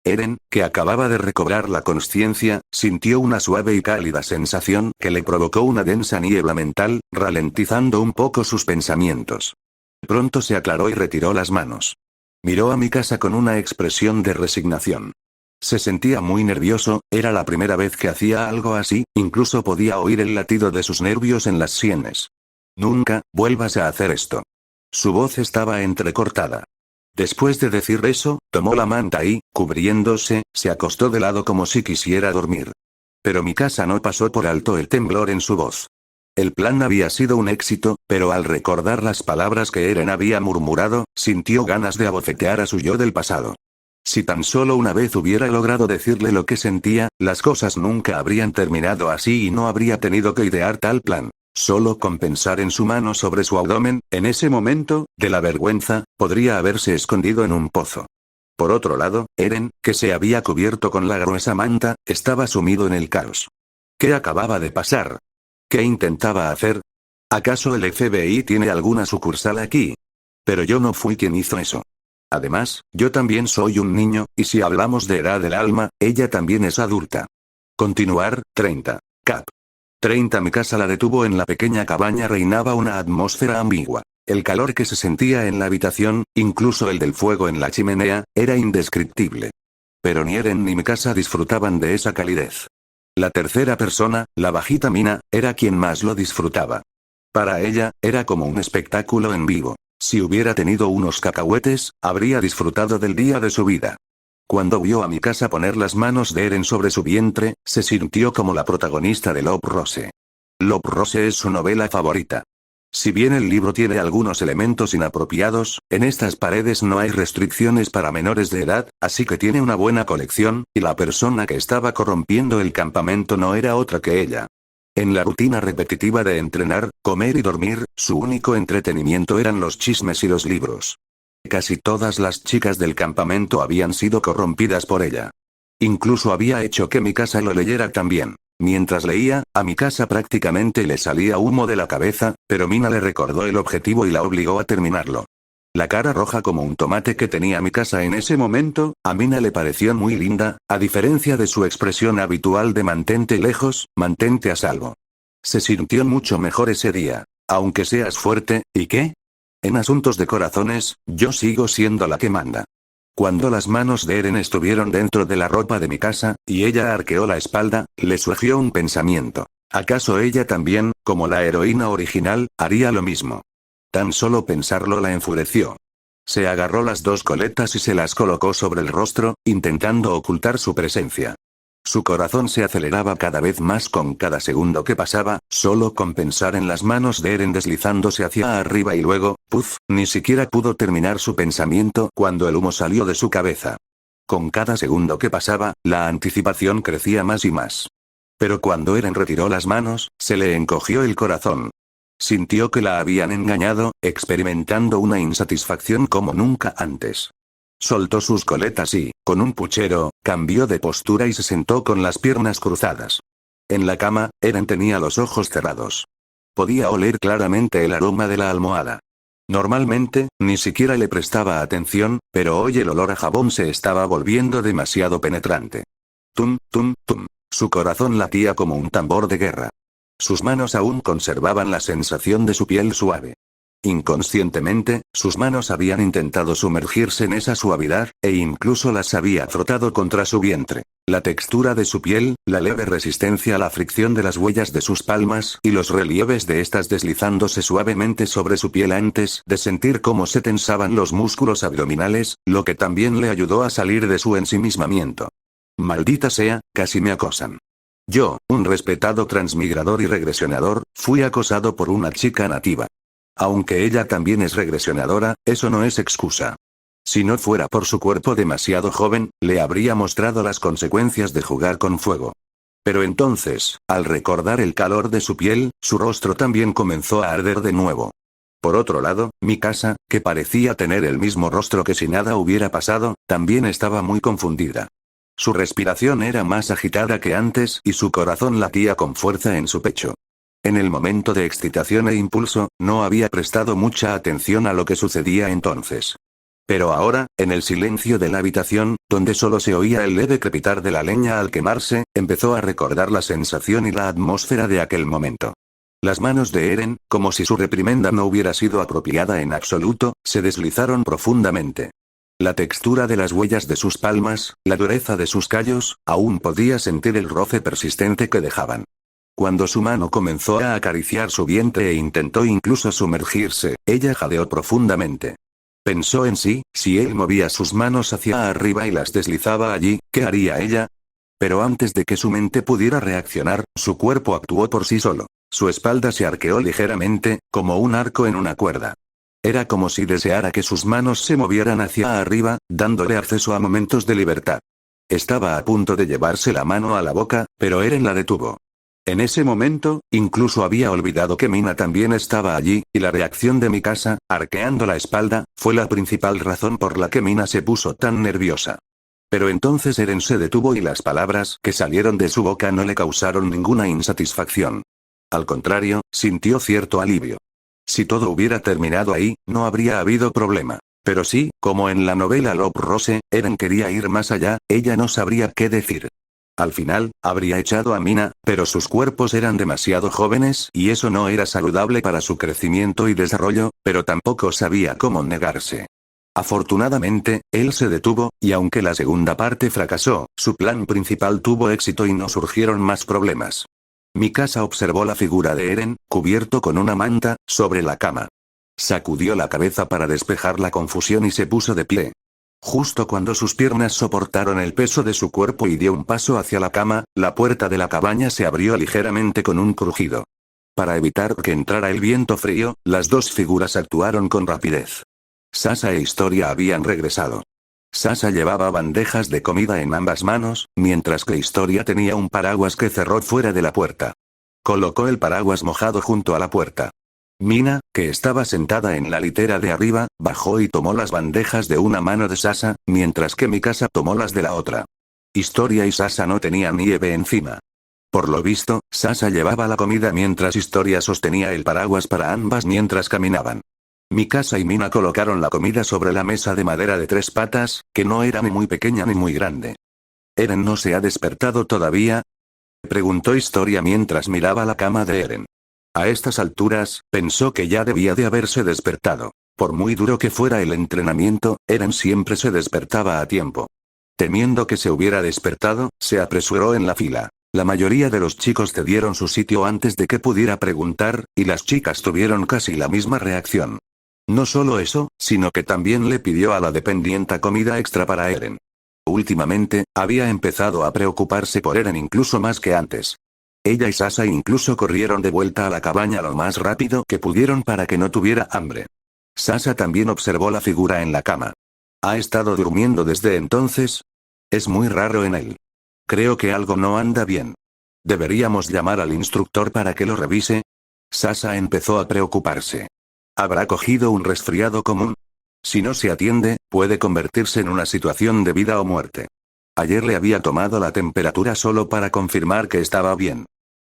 Eren, que acababa de recobrar la consciencia, sintió una suave y cálida sensación que le provocó una densa niebla mental, ralentizando un poco sus pensamientos. Pronto se aclaró y retiró las manos. Miró a Mikasa con una expresión de resignación. Se sentía muy nervioso, era la primera vez que hacía algo así, incluso podía oír el latido de sus nervios en las sienes. Nunca, vuelvas a hacer esto. Su voz estaba entrecortada. Después de decir eso, tomó la manta y, cubriéndose, se acostó de lado como si quisiera dormir. Pero Mikasa no pasó por alto el temblor en su voz. El plan había sido un éxito, pero al recordar las palabras que Eren había murmurado, sintió ganas de abofetear a su yo del pasado. Si tan solo una vez hubiera logrado decirle lo que sentía, las cosas nunca habrían terminado así y no habría tenido que idear tal plan. Solo con pensar en su mano sobre su abdomen, en ese momento, de la vergüenza, podría haberse escondido en un pozo. Por otro lado, Eren, que se había cubierto con la gruesa manta, estaba sumido en el caos. ¿Qué acababa de pasar? ¿Qué intentaba hacer? ¿Acaso el FBI tiene alguna sucursal aquí? Pero yo no fui quien hizo eso. Además, yo también soy un niño, y si hablamos de edad del alma, ella también es adulta. Continuar, 30. Cap. 30. Mi casa la detuvo en la pequeña cabaña reinaba una atmósfera ambigua. El calor que se sentía en la habitación, incluso el del fuego en la chimenea, era indescriptible. Pero ni Eren ni mi casa disfrutaban de esa calidez. La tercera persona, la bajita Mina, era quien más lo disfrutaba. Para ella, era como un espectáculo en vivo. Si hubiera tenido unos cacahuetes, habría disfrutado del día de su vida. Cuando vio a mi casa poner las manos de Eren sobre su vientre, se sintió como la protagonista de Love Rose. Love Rose es su novela favorita. Si bien el libro tiene algunos elementos inapropiados, en estas paredes no hay restricciones para menores de edad, así que tiene una buena colección, y la persona que estaba corrompiendo el campamento no era otra que ella. En la rutina repetitiva de entrenar, comer y dormir, su único entretenimiento eran los chismes y los libros. Casi todas las chicas del campamento habían sido corrompidas por ella. Incluso había hecho que mi casa lo leyera también. Mientras leía, a mi casa prácticamente le salía humo de la cabeza, pero Mina le recordó el objetivo y la obligó a terminarlo. La cara roja como un tomate que tenía mi casa en ese momento, a Mina le pareció muy linda, a diferencia de su expresión habitual de mantente lejos, mantente a salvo. Se sintió mucho mejor ese día. Aunque seas fuerte, ¿y qué? En asuntos de corazones, yo sigo siendo la que manda. Cuando las manos de Eren estuvieron dentro de la ropa de mi casa, y ella arqueó la espalda, le surgió un pensamiento. ¿Acaso ella también, como la heroína original, haría lo mismo? Tan solo pensarlo la enfureció. Se agarró las dos coletas y se las colocó sobre el rostro, intentando ocultar su presencia. Su corazón se aceleraba cada vez más con cada segundo que pasaba, solo con pensar en las manos de Eren deslizándose hacia arriba y luego, ¡puf!, ni siquiera pudo terminar su pensamiento cuando el humo salió de su cabeza. Con cada segundo que pasaba, la anticipación crecía más y más. Pero cuando Eren retiró las manos, se le encogió el corazón. Sintió que la habían engañado, experimentando una insatisfacción como nunca antes. Soltó sus coletas y, con un puchero, cambió de postura y se sentó con las piernas cruzadas. En la cama, Eren tenía los ojos cerrados. Podía oler claramente el aroma de la almohada. Normalmente, ni siquiera le prestaba atención, pero hoy el olor a jabón se estaba volviendo demasiado penetrante. Tum, tum, tum. Su corazón latía como un tambor de guerra. Sus manos aún conservaban la sensación de su piel suave. Inconscientemente, sus manos habían intentado sumergirse en esa suavidad, e incluso las había frotado contra su vientre. La textura de su piel, la leve resistencia a la fricción de las huellas de sus palmas y los relieves de estas deslizándose suavemente sobre su piel antes de sentir cómo se tensaban los músculos abdominales, lo que también le ayudó a salir de su ensimismamiento. Maldita sea, casi me acosan. Yo, un respetado transmigrador y regresionador, fui acosado por una chica nativa. Aunque ella también es regresionadora, eso no es excusa. Si no fuera por su cuerpo demasiado joven, le habría mostrado las consecuencias de jugar con fuego. Pero entonces, al recordar el calor de su piel, su rostro también comenzó a arder de nuevo. Por otro lado, mi casa, que parecía tener el mismo rostro que si nada hubiera pasado, también estaba muy confundida. Su respiración era más agitada que antes y su corazón latía con fuerza en su pecho. En el momento de excitación e impulso, no había prestado mucha atención a lo que sucedía entonces. Pero ahora, en el silencio de la habitación, donde solo se oía el leve crepitar de la leña al quemarse, empezó a recordar la sensación y la atmósfera de aquel momento. Las manos de Eren, como si su reprimenda no hubiera sido apropiada en absoluto, se deslizaron profundamente. La textura de las huellas de sus palmas, la dureza de sus callos, aún podía sentir el roce persistente que dejaban. Cuando su mano comenzó a acariciar su vientre e intentó incluso sumergirse, ella jadeó profundamente. Pensó en sí, si él movía sus manos hacia arriba y las deslizaba allí, ¿qué haría ella? Pero antes de que su mente pudiera reaccionar, su cuerpo actuó por sí solo. su espalda se arqueó ligeramente, como un arco en una cuerda. Era como si deseara que sus manos se movieran hacia arriba, dándole acceso a momentos de libertad. Estaba a punto de llevarse la mano a la boca, pero Eren la detuvo. En ese momento, incluso había olvidado que Mina también estaba allí, y la reacción de Mikasa, arqueando la espalda, fue la principal razón por la que Mina se puso tan nerviosa. Pero entonces Eren se detuvo y las palabras que salieron de su boca no le causaron ninguna insatisfacción. Al contrario, sintió cierto alivio. Si todo hubiera terminado ahí, no habría habido problema. Pero sí, como en la novela Love Rose, Eren quería ir más allá, ella no sabría qué decir. Al final, habría echado a Mina, pero sus cuerpos eran demasiado jóvenes y eso no era saludable para su crecimiento y desarrollo, pero tampoco sabía cómo negarse. Afortunadamente, él se detuvo, y aunque la segunda parte fracasó, su plan principal tuvo éxito y no surgieron más problemas. Mikasa observó la figura de Eren, cubierto con una manta, sobre la cama. Sacudió la cabeza para despejar la confusión y se puso de pie. Justo cuando sus piernas soportaron el peso de su cuerpo y dio un paso hacia la cama, la puerta de la cabaña se abrió ligeramente con un crujido. Para evitar que entrara el viento frío, las dos figuras actuaron con rapidez. Sasa e Historia habían regresado. Sasa llevaba bandejas de comida en ambas manos, mientras que Historia tenía un paraguas que cerró fuera de la puerta. Colocó el paraguas mojado junto a la puerta. Mina, que estaba sentada en la litera de arriba, bajó y tomó las bandejas de una mano de Sasa, mientras que Mikasa tomó las de la otra. Historia y Sasa no tenían nieve encima. Por lo visto, Sasa llevaba la comida mientras Historia sostenía el paraguas para ambas mientras caminaban. Mikasa y Mina colocaron la comida sobre la mesa de madera de 3 patas, que no era ni muy pequeña ni muy grande. ¿Eren no se ha despertado todavía?, preguntó Historia mientras miraba la cama de Eren. A estas alturas, pensó que ya debía de haberse despertado. Por muy duro que fuera el entrenamiento, Eren siempre se despertaba a tiempo. Temiendo que se hubiera despertado, se apresuró en la fila. La mayoría de los chicos cedieron su sitio antes de que pudiera preguntar, y las chicas tuvieron casi la misma reacción. No solo eso, sino que también le pidió a la dependienta comida extra para Eren. Últimamente, había empezado a preocuparse por Eren incluso más que antes. Ella y Sasa incluso corrieron de vuelta a la cabaña lo más rápido que pudieron para que no tuviera hambre. Sasa también observó la figura en la cama. ¿Ha estado durmiendo desde entonces? Es muy raro en él. Creo que algo no anda bien. ¿Deberíamos llamar al instructor para que lo revise? Sasa empezó a preocuparse. ¿Habrá cogido un resfriado común? Si no se atiende, puede convertirse en una situación de vida o muerte. Ayer le había tomado la temperatura solo para confirmar que estaba bien.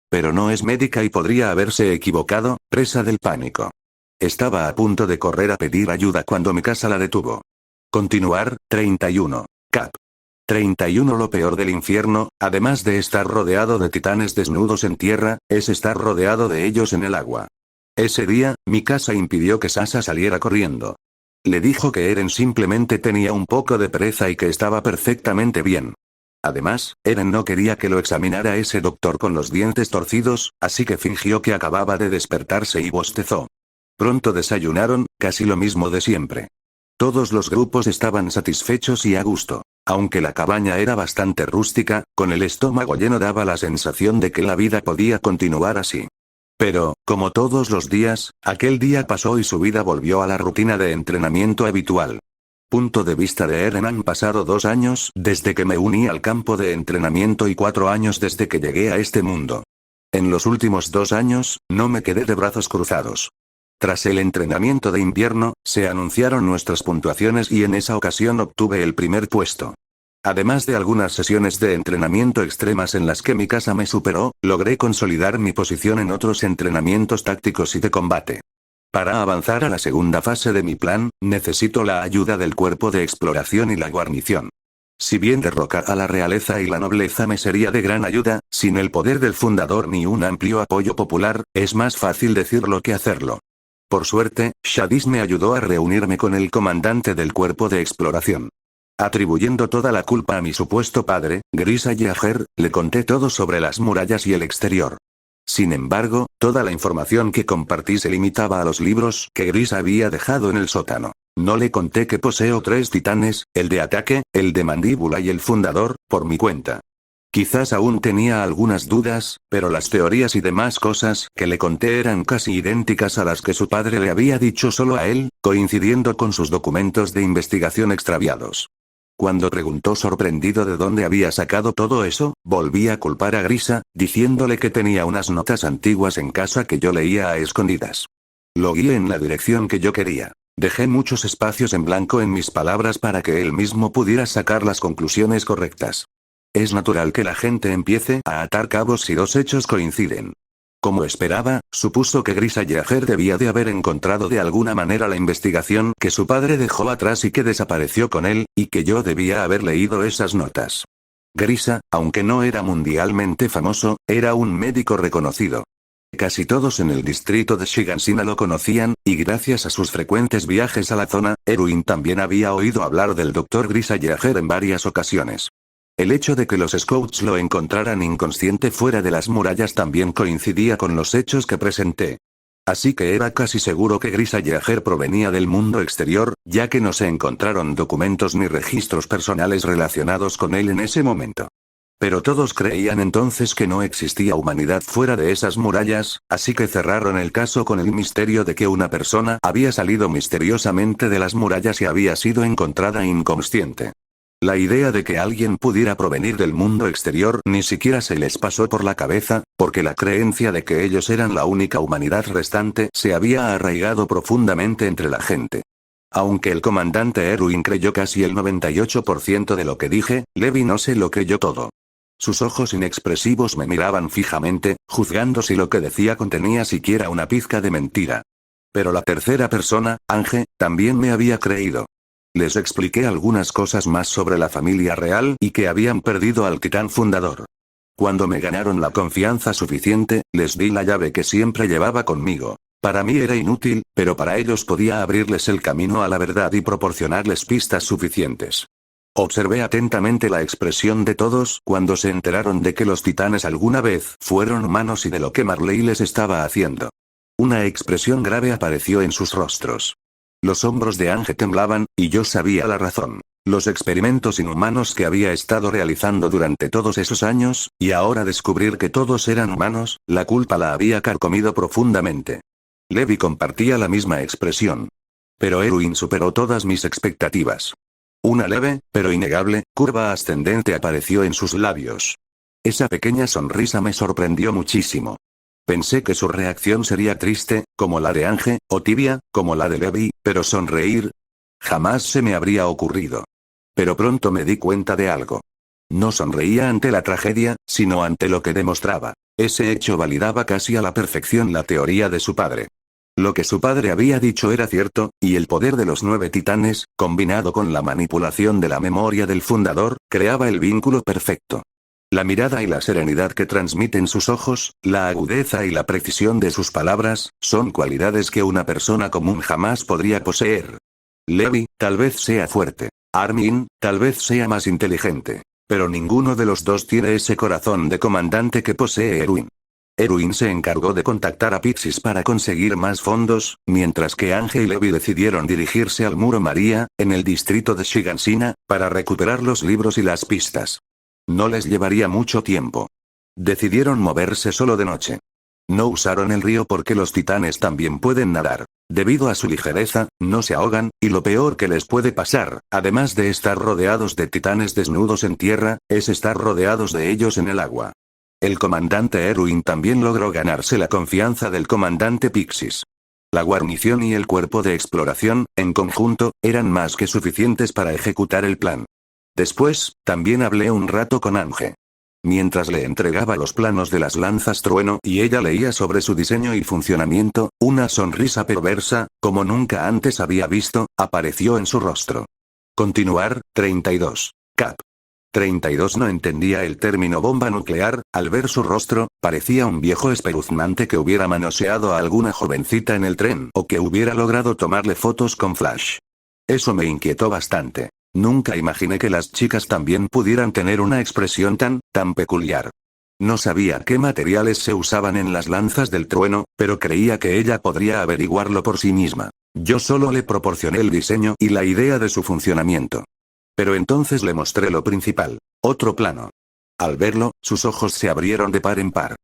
Pero no es médica y podría haberse equivocado, presa del pánico. Estaba a punto de correr a pedir ayuda cuando Mikasa la detuvo. Continuar, 31. Cap. 31. Lo peor del infierno, además de estar rodeado de titanes desnudos en tierra, es estar rodeado de ellos en el agua. Ese día, Mikasa impidió que Sasa saliera corriendo. Le dijo que Eren simplemente tenía un poco de pereza y que estaba perfectamente bien. Además, Eren no quería que lo examinara ese doctor con los dientes torcidos, así que fingió que acababa de despertarse y bostezó. Pronto desayunaron, casi lo mismo de siempre. Todos los grupos estaban satisfechos y a gusto. Aunque la cabaña era bastante rústica, con el estómago lleno daba la sensación de que la vida podía continuar así. Pero, como todos los días, aquel día pasó y su vida volvió a la rutina de entrenamiento habitual. Punto de vista de Eren: han pasado 2 años desde que me uní al campo de entrenamiento y 4 años desde que llegué a este mundo. En los últimos 2 años, no me quedé de brazos cruzados. Tras el entrenamiento de invierno, se anunciaron nuestras puntuaciones y en esa ocasión obtuve el primer puesto. Además de algunas sesiones de entrenamiento extremas en las que Mikasa me superó, logré consolidar mi posición en otros entrenamientos tácticos y de combate. Para avanzar a la segunda fase de mi plan, necesito la ayuda del cuerpo de exploración y la guarnición. Si bien derrocar a la realeza y la nobleza me sería de gran ayuda, sin el poder del fundador ni un amplio apoyo popular, es más fácil decirlo que hacerlo. Por suerte, Shadis me ayudó a reunirme con el comandante del cuerpo de exploración. Atribuyendo toda la culpa a mi supuesto padre, Grisa Yeager, le conté todo sobre las murallas y el exterior. Sin embargo, toda la información que compartí se limitaba a los libros que Grisa había dejado en el sótano. No le conté que poseo 3 titanes, el de ataque, el de mandíbula y el fundador, por mi cuenta. Quizás aún tenía algunas dudas, pero las teorías y demás cosas que le conté eran casi idénticas a las que su padre le había dicho solo a él, coincidiendo con sus documentos de investigación extraviados. Cuando preguntó sorprendido de dónde había sacado todo eso, volví a culpar a Grisa, diciéndole que tenía unas notas antiguas en casa que yo leía a escondidas. Lo guié en la dirección que yo quería. Dejé muchos espacios en blanco en mis palabras para que él mismo pudiera sacar las conclusiones correctas. Es natural que la gente empiece a atar cabos si dos hechos coinciden. Como esperaba, supuso que Grisa Yeager debía de haber encontrado de alguna manera la investigación que su padre dejó atrás y que desapareció con él, y que yo debía haber leído esas notas. Grisa, aunque no era mundialmente famoso, era un médico reconocido. Casi todos en el distrito de Shigansina lo conocían, y gracias a sus frecuentes viajes a la zona, Erwin también había oído hablar del Dr. Grisa Yeager en varias ocasiones. El hecho de que los scouts lo encontraran inconsciente fuera de las murallas también coincidía con los hechos que presenté. Así que era casi seguro que Grisa Yeager provenía del mundo exterior, ya que no se encontraron documentos ni registros personales relacionados con él en ese momento. Pero todos creían entonces que no existía humanidad fuera de esas murallas, así que cerraron el caso con el misterio de que una persona había salido misteriosamente de las murallas y había sido encontrada inconsciente. La idea de que alguien pudiera provenir del mundo exterior ni siquiera se les pasó por la cabeza, porque la creencia de que ellos eran la única humanidad restante se había arraigado profundamente entre la gente. Aunque el comandante Erwin creyó casi el 98% de lo que dije, Levi no se lo creyó todo. Sus ojos inexpresivos me miraban fijamente, juzgando si lo que decía contenía siquiera una pizca de mentira. Pero la tercera persona, Ange, también me había creído. Les expliqué algunas cosas más sobre la familia real y que habían perdido al titán fundador. Cuando me ganaron la confianza suficiente, les di la llave que siempre llevaba conmigo. Para mí era inútil, pero para ellos podía abrirles el camino a la verdad y proporcionarles pistas suficientes. Observé atentamente la expresión de todos cuando se enteraron de que los titanes alguna vez fueron humanos y de lo que Marley les estaba haciendo. Una expresión grave apareció en sus rostros. Los hombros de Ange temblaban, y yo sabía la razón. Los experimentos inhumanos que había estado realizando durante todos esos años, y ahora descubrir que todos eran humanos, la culpa la había carcomido profundamente. Levi compartía la misma expresión. Pero Erwin superó todas mis expectativas. Una leve, pero innegable, curva ascendente apareció en sus labios. Esa pequeña sonrisa me sorprendió muchísimo. Pensé que su reacción sería triste, como la de Ange, o tibia, como la de Levi, pero sonreír jamás se me habría ocurrido. Pero pronto me di cuenta de algo. No sonreía ante la tragedia, sino ante lo que demostraba. Ese hecho validaba casi a la perfección la teoría de su padre. Lo que su padre había dicho era cierto, y el poder de los 9 titanes, combinado con la manipulación de la memoria del fundador, creaba el vínculo perfecto. La mirada y la serenidad que transmiten sus ojos, la agudeza y la precisión de sus palabras, son cualidades que una persona común jamás podría poseer. Levi, tal vez sea fuerte. Armin, tal vez sea más inteligente. Pero ninguno de los dos tiene ese corazón de comandante que posee Erwin. Erwin se encargó de contactar a Pixis para conseguir más fondos, mientras que Ange y Levi decidieron dirigirse al Muro María, en el distrito de Shigansina, para recuperar los libros y las pistas. No les llevaría mucho tiempo. Decidieron moverse solo de noche. No usaron el río porque los titanes también pueden nadar. Debido a su ligereza, no se ahogan, y lo peor que les puede pasar, además de estar rodeados de titanes desnudos en tierra, es estar rodeados de ellos en el agua. El comandante Erwin también logró ganarse la confianza del comandante Pixis. La guarnición y el cuerpo de exploración, en conjunto, eran más que suficientes para ejecutar el plan. Después, también hablé un rato con Ange. Mientras le entregaba los planos de las lanzas trueno y ella leía sobre su diseño y funcionamiento, una sonrisa perversa, como nunca antes había visto, apareció en su rostro. Continuar, 32. Cap. 32 no entendía el término bomba nuclear, al ver su rostro, parecía un viejo espeluznante que hubiera manoseado a alguna jovencita en el tren o que hubiera logrado tomarle fotos con flash. Eso me inquietó bastante. Nunca imaginé que las chicas también pudieran tener una expresión tan peculiar. No sabía qué materiales se usaban en las lanzas del trueno, pero creía que ella podría averiguarlo por sí misma. Yo solo le proporcioné el diseño y la idea de su funcionamiento. Pero entonces le mostré lo principal. Otro plano. Al verlo, sus ojos se abrieron de par en par.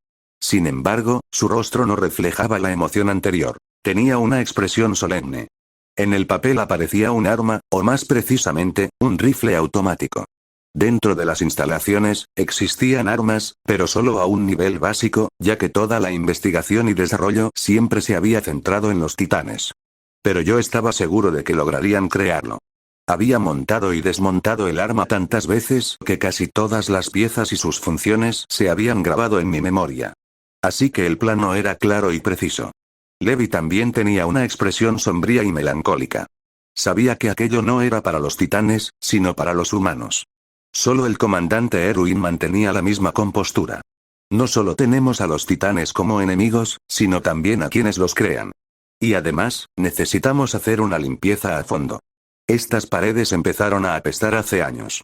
Sin embargo, su rostro no reflejaba la emoción anterior. Tenía una expresión solemne. En el papel aparecía un arma, o más precisamente, un rifle automático. Dentro de las instalaciones, existían armas, pero solo a un nivel básico, ya que toda la investigación y desarrollo siempre se había centrado en los titanes. Pero yo estaba seguro de que lograrían crearlo. Había montado y desmontado el arma tantas veces que casi todas las piezas y sus funciones se habían grabado en mi memoria. Así que el plano era claro y preciso. Levi también tenía una expresión sombría y melancólica. Sabía que aquello no era para los titanes, sino para los humanos. Solo el comandante Erwin mantenía la misma compostura. No solo tenemos a los titanes como enemigos, sino también a quienes los crean. Y además, necesitamos hacer una limpieza a fondo. Estas paredes empezaron a apestar hace años.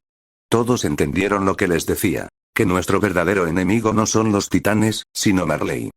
Todos entendieron lo que les decía, que nuestro verdadero enemigo no son los titanes, sino Marley.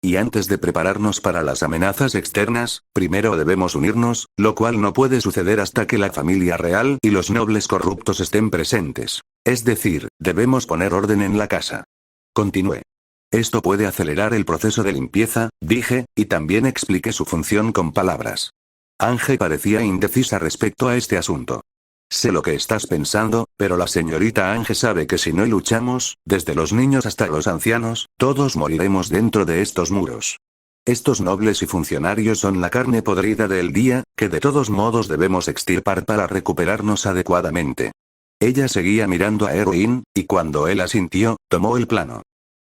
Y antes de prepararnos para las amenazas externas, primero debemos unirnos, lo cual no puede suceder hasta que la familia real y los nobles corruptos estén presentes. Es decir, debemos poner orden en la casa. Continué. Esto puede acelerar el proceso de limpieza, dije, y también expliqué su función con palabras. Ange parecía indecisa respecto a este asunto. Sé lo que estás pensando, pero la señorita Ange sabe que si no luchamos, desde los niños hasta los ancianos, todos moriremos dentro de estos muros. Estos nobles y funcionarios son la carne podrida del día, que de todos modos debemos extirpar para recuperarnos adecuadamente. Ella seguía mirando a Erwin, y cuando él asintió, tomó el plano.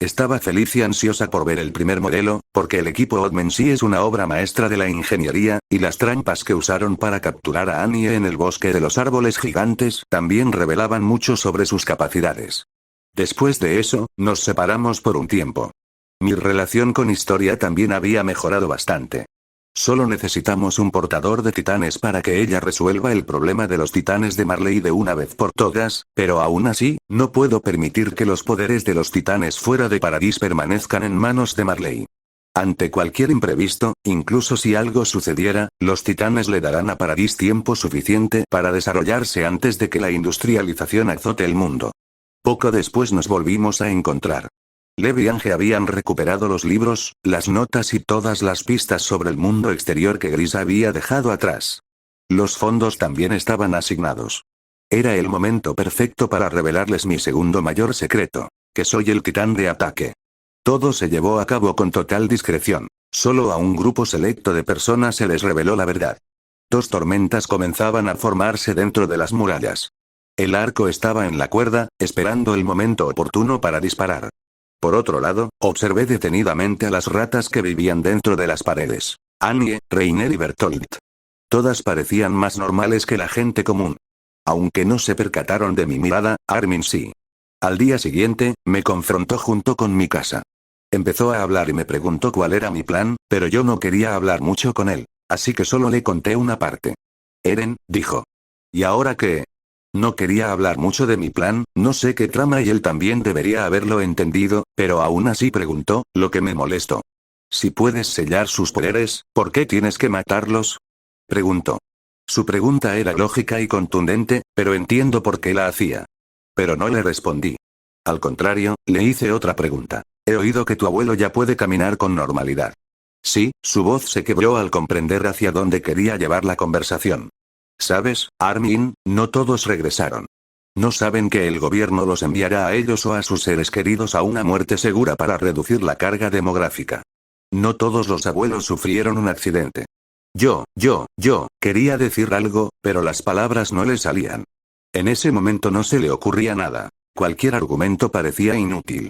Estaba feliz y ansiosa por ver el primer modelo, porque el equipo Odmensi es una obra maestra de la ingeniería, y las trampas que usaron para capturar a Annie en el bosque de los árboles gigantes también revelaban mucho sobre sus capacidades. Después de eso, nos separamos por un tiempo. Mi relación con Historia también había mejorado bastante. Solo necesitamos un portador de titanes para que ella resuelva el problema de los titanes de Marley de una vez por todas, pero aún así, no puedo permitir que los poderes de los titanes fuera de Paradis permanezcan en manos de Marley. Ante cualquier imprevisto, incluso si algo sucediera, los titanes le darán a Paradis tiempo suficiente para desarrollarse antes de que la industrialización azote el mundo. Poco después nos volvimos a encontrar. Levi y Ange habían recuperado los libros, las notas y todas las pistas sobre el mundo exterior que Gris había dejado atrás. Los fondos también estaban asignados. Era el momento perfecto para revelarles mi segundo mayor secreto, que soy el titán de ataque. Todo se llevó a cabo con total discreción. Solo a un grupo selecto de personas se les reveló la verdad. 2 tormentas comenzaban a formarse dentro de las murallas. El arco estaba en la cuerda, esperando el momento oportuno para disparar. Por otro lado, observé detenidamente a las ratas que vivían dentro de las paredes. Annie, Reiner y Bertolt. Todas parecían más normales que la gente común. Aunque no se percataron de mi mirada, Armin sí. Al día siguiente, me confrontó junto con mi casa. Empezó a hablar y me preguntó cuál era mi plan, pero yo no quería hablar mucho con él, así que solo le conté una parte. Eren, dijo. ¿Y ahora qué? No quería hablar mucho de mi plan, no sé qué trama y él también debería haberlo entendido, pero aún así preguntó, lo que me molestó. Si puedes sellar sus poderes, ¿por qué tienes que matarlos? Preguntó. Su pregunta era lógica y contundente, pero entiendo por qué la hacía. Pero no le respondí. Al contrario, le hice otra pregunta. He oído que tu abuelo ya puede caminar con normalidad. Sí, su voz se quebró al comprender hacia dónde quería llevar la conversación. ¿Sabes, Armin? No todos regresaron. No saben que el gobierno los enviará a ellos o a sus seres queridos a una muerte segura para reducir la carga demográfica. No todos los abuelos sufrieron un accidente. Yo, quería decir algo, pero las palabras no le salían. En ese momento no se le ocurría nada. Cualquier argumento parecía inútil.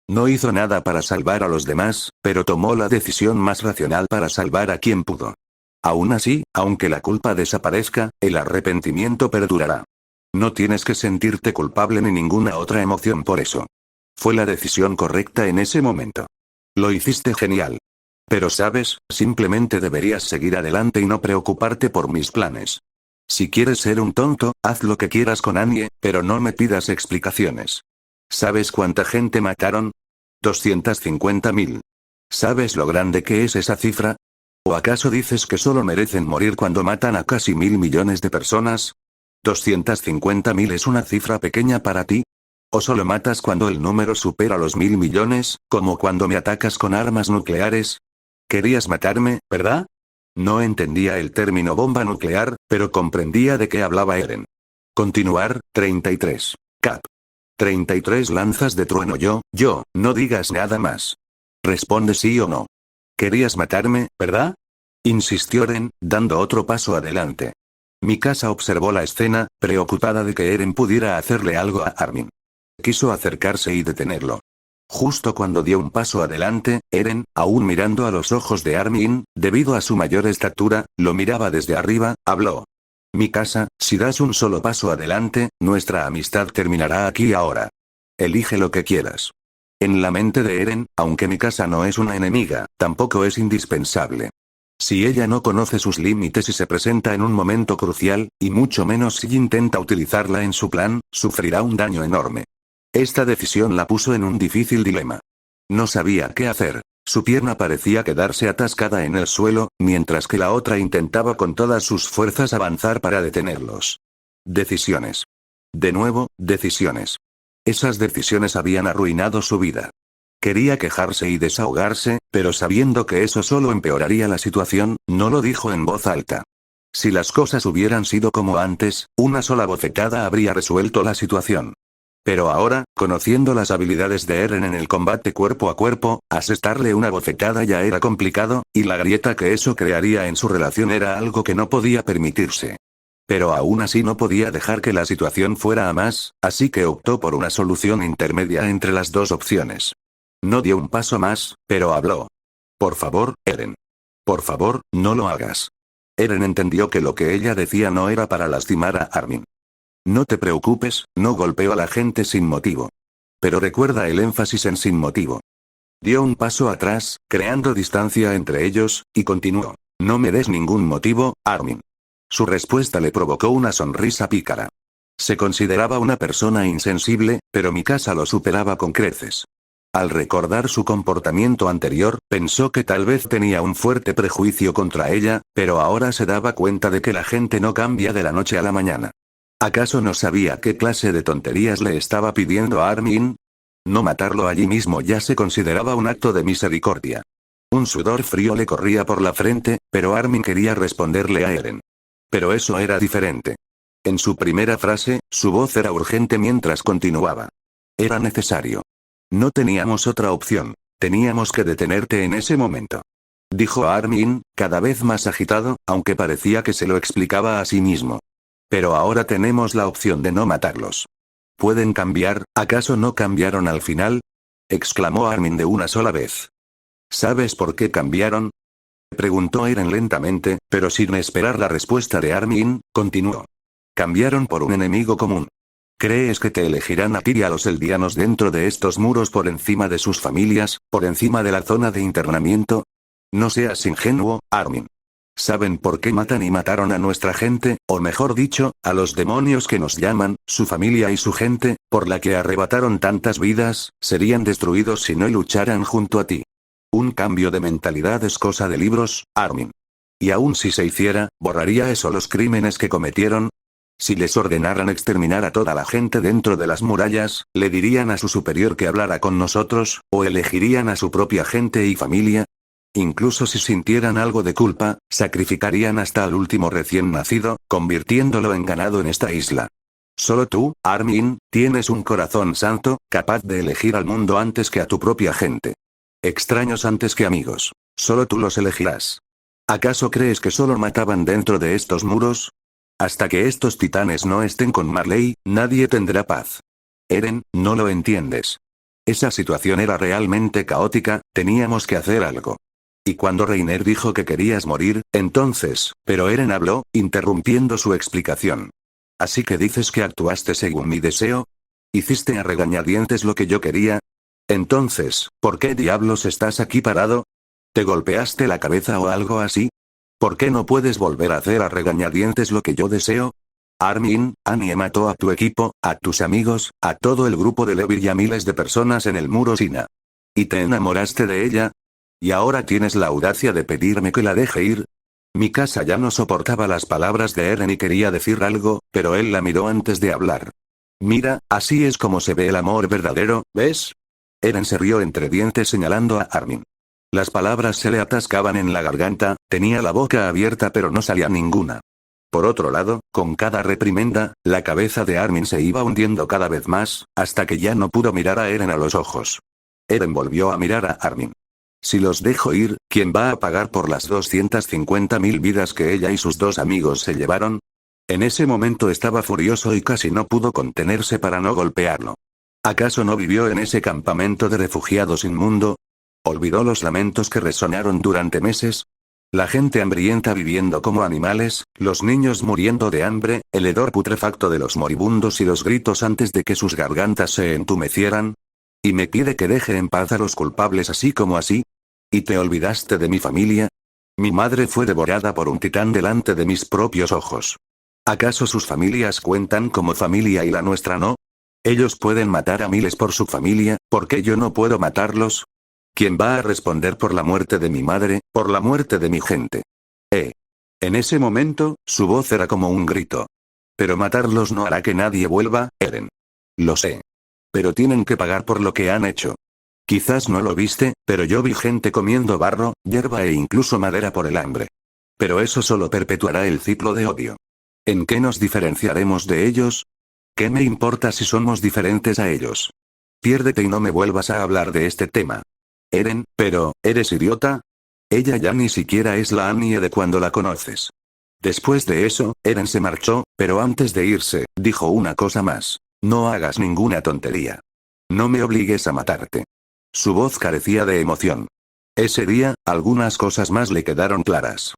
No hizo nada para salvar a los demás, pero tomó la decisión más racional para salvar a quien pudo. Aún así, aunque la culpa desaparezca, el arrepentimiento perdurará. No tienes que sentirte culpable ni ninguna otra emoción por eso. Fue la decisión correcta en ese momento. Lo hiciste genial. Pero sabes, simplemente deberías seguir adelante y no preocuparte por mis planes. Si quieres ser un tonto, haz lo que quieras con Annie, pero no me pidas explicaciones. ¿Sabes cuánta gente mataron? 250.000. ¿Sabes lo grande que es esa cifra? ¿O acaso dices que solo merecen morir cuando matan a casi 1.000 millones de personas? ¿250.000 es una cifra pequeña para ti? ¿O solo matas cuando el número supera los 1.000 millones, como cuando me atacas con armas nucleares? Querías matarme, ¿verdad? No entendía el término bomba nuclear, pero comprendía de qué hablaba Eren. Continuar, 33. Cap. 33 lanzas de trueno. No digas nada más. Responde sí o no. Querías matarme, ¿verdad? Insistió Eren, dando otro paso adelante. Mikasa observó la escena, preocupada de que Eren pudiera hacerle algo a Armin. Quiso acercarse y detenerlo. Justo cuando dio un paso adelante, Eren, aún mirando a los ojos de Armin, debido a su mayor estatura, lo miraba desde arriba, habló. Mikasa, si das un solo paso adelante, nuestra amistad terminará aquí ahora. Elige lo que quieras. En la mente de Eren, aunque Mikasa no es una enemiga, tampoco es indispensable. Si ella no conoce sus límites y se presenta en un momento crucial, y mucho menos si intenta utilizarla en su plan, sufrirá un daño enorme. Esta decisión la puso en un difícil dilema. No sabía qué hacer. Su pierna parecía quedarse atascada en el suelo, mientras que la otra intentaba con todas sus fuerzas avanzar para detenerlos. Decisiones. De nuevo, decisiones. Esas decisiones habían arruinado su vida. Quería quejarse y desahogarse, pero sabiendo que eso solo empeoraría la situación, no lo dijo en voz alta. Si las cosas hubieran sido como antes, una sola bofetada habría resuelto la situación. Pero ahora, conociendo las habilidades de Eren en el combate cuerpo a cuerpo, asestarle una bofetada ya era complicado, y la grieta que eso crearía en su relación era algo que no podía permitirse. Pero aún así no podía dejar que la situación fuera a más, así que optó por una solución intermedia entre las dos opciones. No dio un paso más, pero habló. Por favor, Eren. Por favor, no lo hagas. Eren entendió que lo que ella decía no era para lastimar a Armin. No te preocupes, no golpeo a la gente sin motivo. Pero recuerda el énfasis en sin motivo. Dio un paso atrás, creando distancia entre ellos, y continuó. No me des ningún motivo, Armin. Su respuesta le provocó una sonrisa pícara. Se consideraba una persona insensible, pero Mikasa lo superaba con creces. Al recordar su comportamiento anterior, pensó que tal vez tenía un fuerte prejuicio contra ella, pero ahora se daba cuenta de que la gente no cambia de la noche a la mañana. ¿Acaso no sabía qué clase de tonterías le estaba pidiendo a Armin? No matarlo allí mismo ya se consideraba un acto de misericordia. Un sudor frío le corría por la frente, pero Armin quería responderle a Eren. Pero eso era diferente. En su primera frase, su voz era urgente mientras continuaba. Era necesario. No teníamos otra opción. Teníamos que detenerte en ese momento. Dijo Armin, cada vez más agitado, aunque parecía que se lo explicaba a sí mismo. Pero ahora tenemos la opción de no matarlos. ¿Pueden cambiar? ¿Acaso no cambiaron al final? Exclamó Armin de una sola vez. ¿Sabes por qué cambiaron? Preguntó Eren lentamente, pero sin esperar la respuesta de Armin, continuó. Cambiaron por un enemigo común. ¿Crees que te elegirán a ti y a los eldianos dentro de estos muros por encima de sus familias, por encima de la zona de internamiento? No seas ingenuo, Armin. ¿Saben por qué matan y mataron a nuestra gente, o mejor dicho, a los demonios que nos llaman, su familia y su gente, por la que arrebataron tantas vidas, serían destruidos si no lucharan junto a ti? Un cambio de mentalidad es cosa de libros, Armin. Y aun si se hiciera, ¿borraría eso los crímenes que cometieron? Si les ordenaran exterminar a toda la gente dentro de las murallas, ¿le dirían a su superior que hablara con nosotros, o elegirían a su propia gente y familia? Incluso si sintieran algo de culpa, sacrificarían hasta al último recién nacido, convirtiéndolo en ganado en esta isla. Solo tú, Armin, tienes un corazón santo, capaz de elegir al mundo antes que a tu propia gente. Extraños antes que amigos. Solo tú los elegirás. ¿Acaso crees que solo mataban dentro de estos muros? Hasta que estos titanes no estén con Marley, nadie tendrá paz. Eren, no lo entiendes. Esa situación era realmente caótica, teníamos que hacer algo. Y cuando Reiner dijo que querías morir, entonces, pero Eren habló, interrumpiendo su explicación. ¿Así que dices que actuaste según mi deseo? ¿Hiciste a regañadientes lo que yo quería? Entonces, ¿por qué diablos estás aquí parado? ¿Te golpeaste la cabeza o algo así? ¿Por qué no puedes volver a hacer a regañadientes lo que yo deseo? Armin, Annie mató a tu equipo, a tus amigos, a todo el grupo de Levi y a miles de personas en el muro Sina. ¿Y te enamoraste de ella? ¿Y ahora tienes la audacia de pedirme que la deje ir? Mikasa ya no soportaba las palabras de Eren y quería decir algo, pero él la miró antes de hablar. Mira, así es como se ve el amor verdadero, ¿ves? Eren se rió entre dientes señalando a Armin. Las palabras se le atascaban en la garganta, tenía la boca abierta pero no salía ninguna. Por otro lado, con cada reprimenda, la cabeza de Armin se iba hundiendo cada vez más, hasta que ya no pudo mirar a Eren a los ojos. Eren volvió a mirar a Armin. Si los dejo ir, ¿quién va a pagar por las 250.000 vidas que ella y sus dos amigos se llevaron? En ese momento estaba furioso y casi no pudo contenerse para no golpearlo. ¿Acaso no vivió en ese campamento de refugiados inmundo? ¿Olvidó los lamentos que resonaron durante meses? La gente hambrienta viviendo como animales, los niños muriendo de hambre, el hedor putrefacto de los moribundos y los gritos antes de que sus gargantas se entumecieran. ¿Y me pide que deje en paz a los culpables así como así? ¿Y te olvidaste de mi familia? Mi madre fue devorada por un titán delante de mis propios ojos. ¿Acaso sus familias cuentan como familia y la nuestra no? Ellos pueden matar a miles por su familia, ¿por qué yo no puedo matarlos? ¿Quién va a responder por la muerte de mi madre, por la muerte de mi gente? En ese momento, su voz era como un grito. Pero matarlos no hará que nadie vuelva, Eren. Lo sé. Pero tienen que pagar por lo que han hecho. Quizás no lo viste, pero yo vi gente comiendo barro, hierba e incluso madera por el hambre. Pero eso solo perpetuará el ciclo de odio. ¿En qué nos diferenciaremos de ellos? ¿Qué me importa si somos diferentes a ellos? Piérdete y no me vuelvas a hablar de este tema. Eren, pero, ¿eres idiota? Ella ya ni siquiera es la Annie de cuando la conoces. Después de eso, Eren se marchó, pero antes de irse, dijo una cosa más. No hagas ninguna tontería. No me obligues a matarte. Su voz carecía de emoción. Ese día, algunas cosas más le quedaron claras.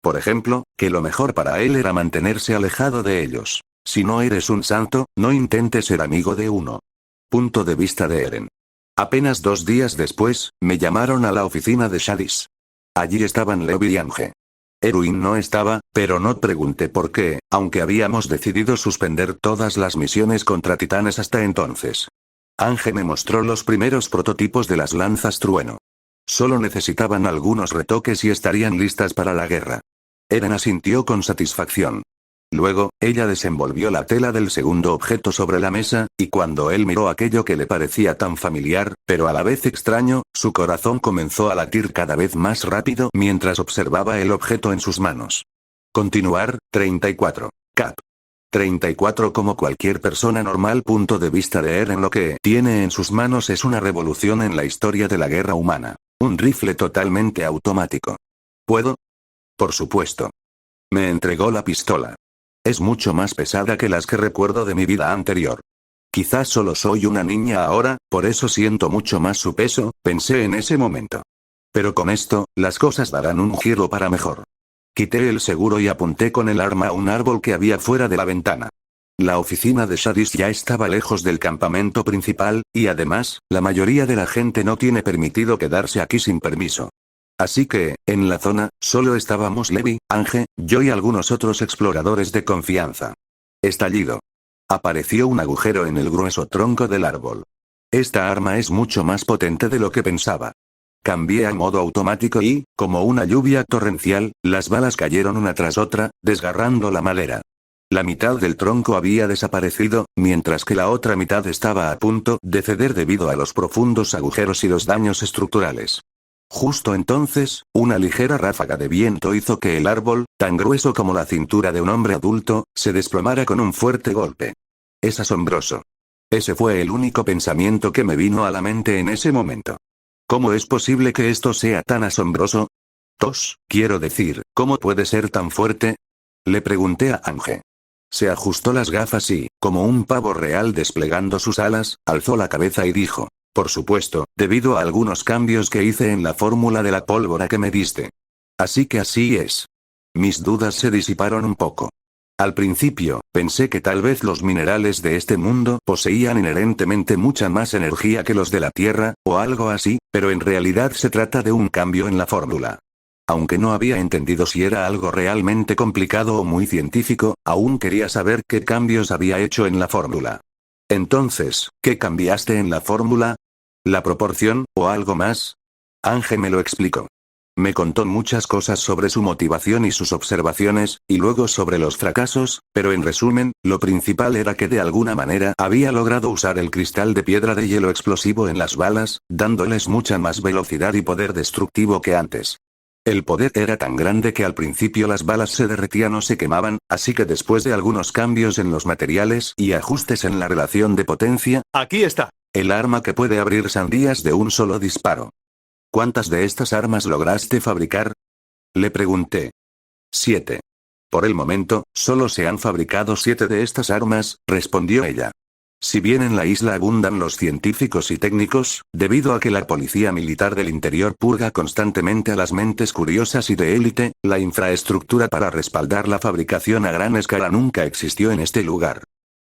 Por ejemplo, que lo mejor para él era mantenerse alejado de ellos. Si no eres un santo, no intentes ser amigo de uno. Punto de vista de Eren. Apenas 2 días después, me llamaron a la oficina de Shadis. Allí estaban Levi y Ange. Erwin no estaba, pero no pregunté por qué, aunque habíamos decidido suspender todas las misiones contra titanes hasta entonces. Ange me mostró los primeros prototipos de las lanzas trueno. Solo necesitaban algunos retoques y estarían listas para la guerra. Eren asintió con satisfacción. Luego, ella desenvolvió la tela del segundo objeto sobre la mesa, y cuando él miró aquello que le parecía tan familiar, pero a la vez extraño, su corazón comenzó a latir cada vez más rápido mientras observaba el objeto en sus manos. Continuar, 34. Cap. 34 como cualquier persona normal. Punto de vista de Eren. Lo que tiene en sus manos es una revolución en la historia de la guerra humana. Un rifle totalmente automático. ¿Puedo? Por supuesto. Me entregó la pistola. Es mucho más pesada que las que recuerdo de mi vida anterior. Quizás solo soy una niña ahora, por eso siento mucho más su peso, pensé en ese momento. Pero con esto, las cosas darán un giro para mejor. Quité el seguro y apunté con el arma a un árbol que había fuera de la ventana. La oficina de Shadis ya estaba lejos del campamento principal, y además, la mayoría de la gente no tiene permitido quedarse aquí sin permiso. Así que, en la zona, solo estábamos Levi, Ange, yo y algunos otros exploradores de confianza. Estallido. Apareció un agujero en el grueso tronco del árbol. Esta arma es mucho más potente de lo que pensaba. Cambié a modo automático y, como una lluvia torrencial, las balas cayeron una tras otra, desgarrando la madera. La mitad del tronco había desaparecido, mientras que la otra mitad estaba a punto de ceder debido a los profundos agujeros y los daños estructurales. Justo entonces, una ligera ráfaga de viento hizo que el árbol, tan grueso como la cintura de un hombre adulto, se desplomara con un fuerte golpe. Es asombroso. Ese fue el único pensamiento que me vino a la mente en ese momento. ¿Cómo es posible que esto sea tan asombroso? Quiero decir, ¿cómo puede ser tan fuerte? Le pregunté a Ange. Se ajustó las gafas y, como un pavo real desplegando sus alas, alzó la cabeza y dijo. Por supuesto, debido a algunos cambios que hice en la fórmula de la pólvora que me diste. Así que así es. Mis dudas se disiparon un poco. Al principio, pensé que tal vez los minerales de este mundo poseían inherentemente mucha más energía que los de la Tierra, o algo así, pero en realidad se trata de un cambio en la fórmula. Aunque no había entendido si era algo realmente complicado o muy científico, aún quería saber qué cambios había hecho en la fórmula. Entonces, ¿qué cambiaste en la fórmula? ¿La proporción, o algo más? Ange me lo explicó. Me contó muchas cosas sobre su motivación y sus observaciones, y luego sobre los fracasos, pero en resumen, lo principal era que de alguna manera había logrado usar el cristal de piedra de hielo explosivo en las balas, dándoles mucha más velocidad y poder destructivo que antes. El poder era tan grande que al principio las balas se derretían o se quemaban, así que después de algunos cambios en los materiales y ajustes en la relación de potencia, Aquí está. el arma que puede abrir sandías de un solo disparo. ¿Cuántas de estas armas lograste fabricar? Le pregunté. 7. Por el momento, solo se han fabricado 7 de estas armas, respondió ella. Si bien en la isla abundan los científicos y técnicos, debido a que la policía militar del interior purga constantemente a las mentes curiosas y de élite, la infraestructura para respaldar la fabricación a gran escala nunca existió en este lugar.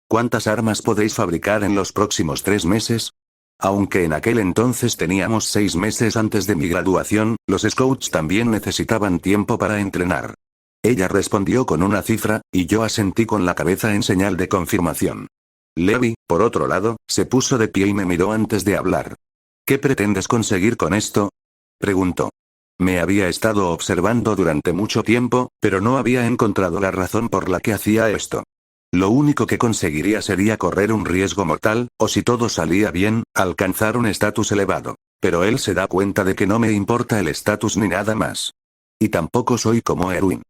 ¿Cuántas armas podéis fabricar en los próximos 3 meses? Aunque en aquel entonces teníamos 6 meses antes de mi graduación, los scouts también necesitaban tiempo para entrenar. Ella respondió con una cifra, y yo asentí con la cabeza en señal de confirmación. Levi, por otro lado, se puso de pie y me miró antes de hablar. ¿Qué pretendes conseguir con esto? Preguntó. Me había estado observando durante mucho tiempo, pero no había encontrado la razón por la que hacía esto. Lo único que conseguiría sería correr un riesgo mortal, o si todo salía bien, alcanzar un estatus elevado. Pero él se da cuenta de que no me importa el estatus ni nada más. Y tampoco soy como Erwin.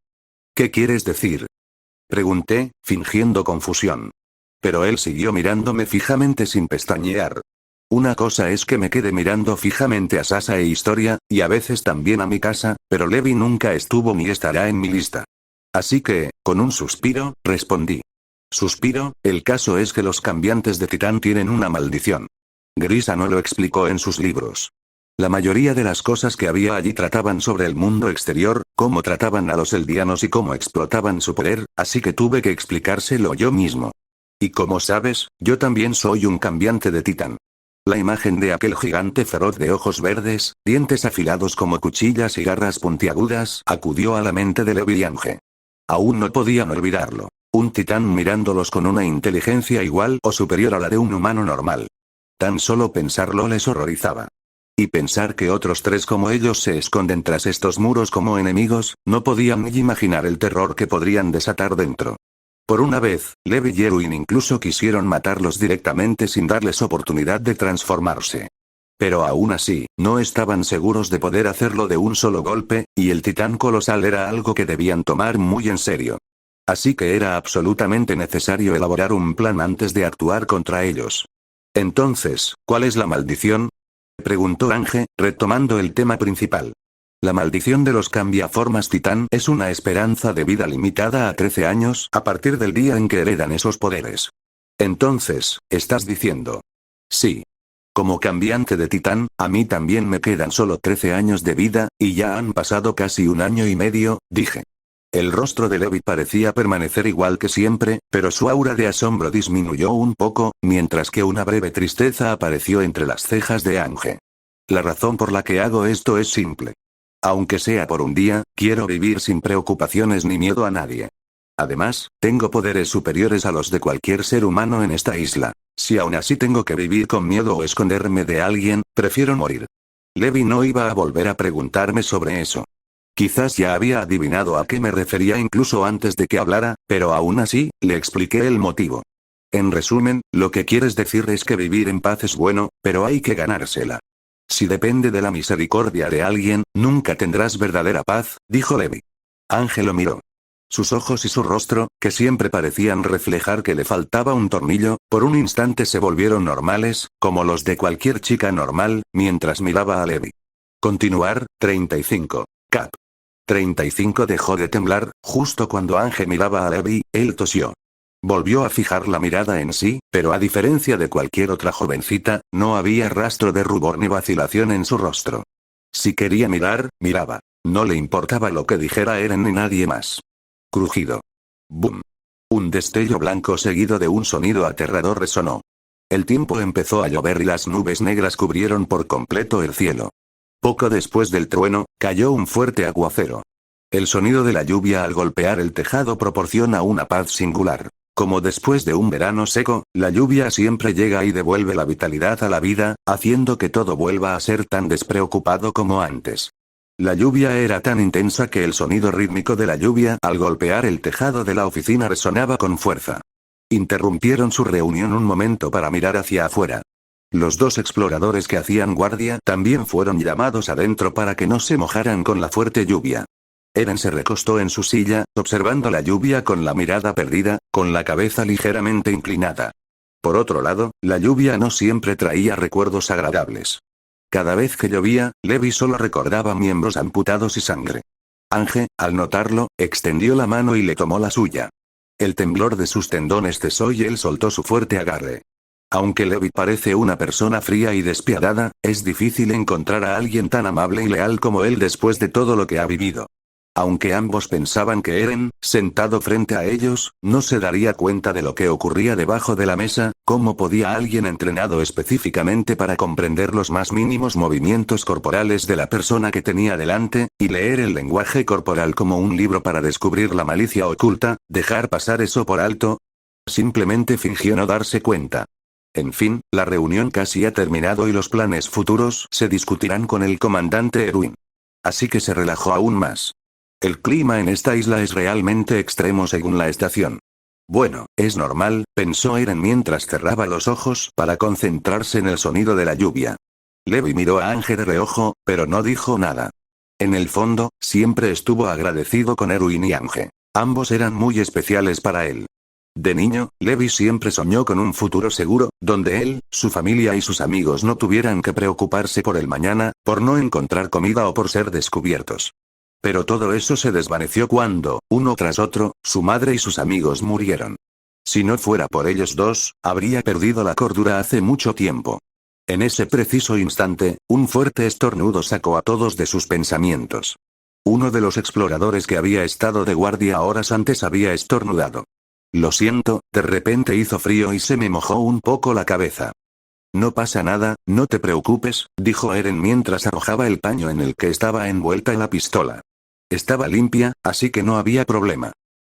¿Qué quieres decir? Pregunté, fingiendo confusión. Pero él siguió mirándome fijamente sin pestañear. Una cosa es que me quede mirando fijamente a Sasa e Historia, y a veces también a mi casa, pero Levi nunca estuvo ni estará en mi lista. Así que, con un suspiro, respondí. Suspiro, el caso es que los cambiantes de Titán tienen una maldición. Grisa no lo explicó en sus libros. La mayoría de las cosas que había allí trataban sobre el mundo exterior, cómo trataban a los eldianos y cómo explotaban su poder, así que tuve que explicárselo yo mismo. Y como sabes, yo también soy un cambiante de Titán. La imagen de aquel gigante feroz de ojos verdes, dientes afilados como cuchillas y garras puntiagudas, acudió a la mente de Levi y Ange. Aún no podían olvidarlo. Un titán mirándolos con una inteligencia igual o superior a la de un humano normal. Tan solo pensarlo les horrorizaba. Y pensar que otros 3 como ellos se esconden tras estos muros como enemigos, no podían ni imaginar el terror que podrían desatar dentro. Por una vez, Levi y Erwin incluso quisieron matarlos directamente sin darles oportunidad de transformarse. Pero aún así, no estaban seguros de poder hacerlo de un solo golpe, y el titán colosal era algo que debían tomar muy en serio. Así que era absolutamente necesario elaborar un plan antes de actuar contra ellos. Entonces, ¿cuál es la maldición? Preguntó Ange, retomando el tema principal. La maldición de los cambiaformas titán es una esperanza de vida limitada a 13 años a partir del día en que heredan esos poderes. Entonces, ¿estás diciendo? Sí. Como cambiante de titán, a mí también me quedan solo 13 años de vida, y ya han pasado casi 1 año y medio, dije. El rostro de Levi parecía permanecer igual que siempre, pero su aura de asombro disminuyó un poco, mientras que una breve tristeza apareció entre las cejas de Ange. La razón por la que hago esto es simple. Aunque sea por un día, quiero vivir sin preocupaciones ni miedo a nadie. Además, tengo poderes superiores a los de cualquier ser humano en esta isla. Si aún así tengo que vivir con miedo o esconderme de alguien, prefiero morir. Levi no iba a volver a preguntarme sobre eso. Quizás ya había adivinado a qué me refería incluso antes de que hablara, pero aún así, le expliqué el motivo. En resumen, lo que quieres decir es que vivir en paz es bueno, pero hay que ganársela. Si depende de la misericordia de alguien, nunca tendrás verdadera paz, dijo Levi. Ángel lo miró. Sus ojos y su rostro, que siempre parecían reflejar que le faltaba un tornillo, por un instante se volvieron normales, como los de cualquier chica normal, mientras miraba a Levi. Continuar, 35. Cap. 35 dejó de temblar, justo cuando Ángel miraba a Levi, él tosió. Volvió a fijar la mirada en sí, pero a diferencia de cualquier otra jovencita, no había rastro de rubor ni vacilación en su rostro. Si quería mirar, miraba. No le importaba lo que dijera Eren ni nadie más. Crujido. Boom. Un destello blanco seguido de un sonido aterrador resonó. El tiempo empezó a llover y las nubes negras cubrieron por completo el cielo. Poco después del trueno, cayó un fuerte aguacero. El sonido de la lluvia al golpear el tejado proporciona una paz singular. Como después de un verano seco, la lluvia siempre llega y devuelve la vitalidad a la vida, haciendo que todo vuelva a ser tan despreocupado como antes. La lluvia era tan intensa que el sonido rítmico de la lluvia al golpear el tejado de la oficina resonaba con fuerza. Interrumpieron su reunión un momento para mirar hacia afuera. Los dos exploradores que hacían guardia también fueron llamados adentro para que no se mojaran con la fuerte lluvia. Eren se recostó en su silla, observando la lluvia con la mirada perdida, con la cabeza ligeramente inclinada. Por otro lado, la lluvia no siempre traía recuerdos agradables. Cada vez que llovía, Levi solo recordaba miembros amputados y sangre. Ange, al notarlo, extendió la mano y le tomó la suya. El temblor de sus tendones cesó y él soltó su fuerte agarre. Aunque Levi parece una persona fría y despiadada, es difícil encontrar a alguien tan amable y leal como él después de todo lo que ha vivido. Aunque ambos pensaban que Eren, sentado frente a ellos, no se daría cuenta de lo que ocurría debajo de la mesa, ¿cómo podía alguien entrenado específicamente para comprender los más mínimos movimientos corporales de la persona que tenía delante, y leer el lenguaje corporal como un libro para descubrir la malicia oculta, dejar pasar eso por alto? Simplemente fingió no darse cuenta. En fin, la reunión casi ha terminado y los planes futuros se discutirán con el comandante Erwin. Así que se relajó aún más. El clima en esta isla es realmente extremo según la estación. Bueno, es normal, pensó Eren mientras cerraba los ojos para concentrarse en el sonido de la lluvia. Levi miró a Ange de reojo, pero no dijo nada. En el fondo, siempre estuvo agradecido con Erwin y Ange. Ambos eran muy especiales para él. De niño, Levi siempre soñó con un futuro seguro, donde él, su familia y sus amigos no tuvieran que preocuparse por el mañana, por no encontrar comida o por ser descubiertos. Pero todo eso se desvaneció cuando, uno tras otro, su madre y sus amigos murieron. Si no fuera por ellos dos, habría perdido la cordura hace mucho tiempo. En ese preciso instante, un fuerte estornudo sacó a todos de sus pensamientos. Uno de los exploradores que había estado de guardia horas antes había estornudado. Lo siento, de repente hizo frío y se me mojó un poco la cabeza. No pasa nada, no te preocupes, dijo Eren mientras arrojaba el paño en el que estaba envuelta la pistola. Estaba limpia, así que no había problema.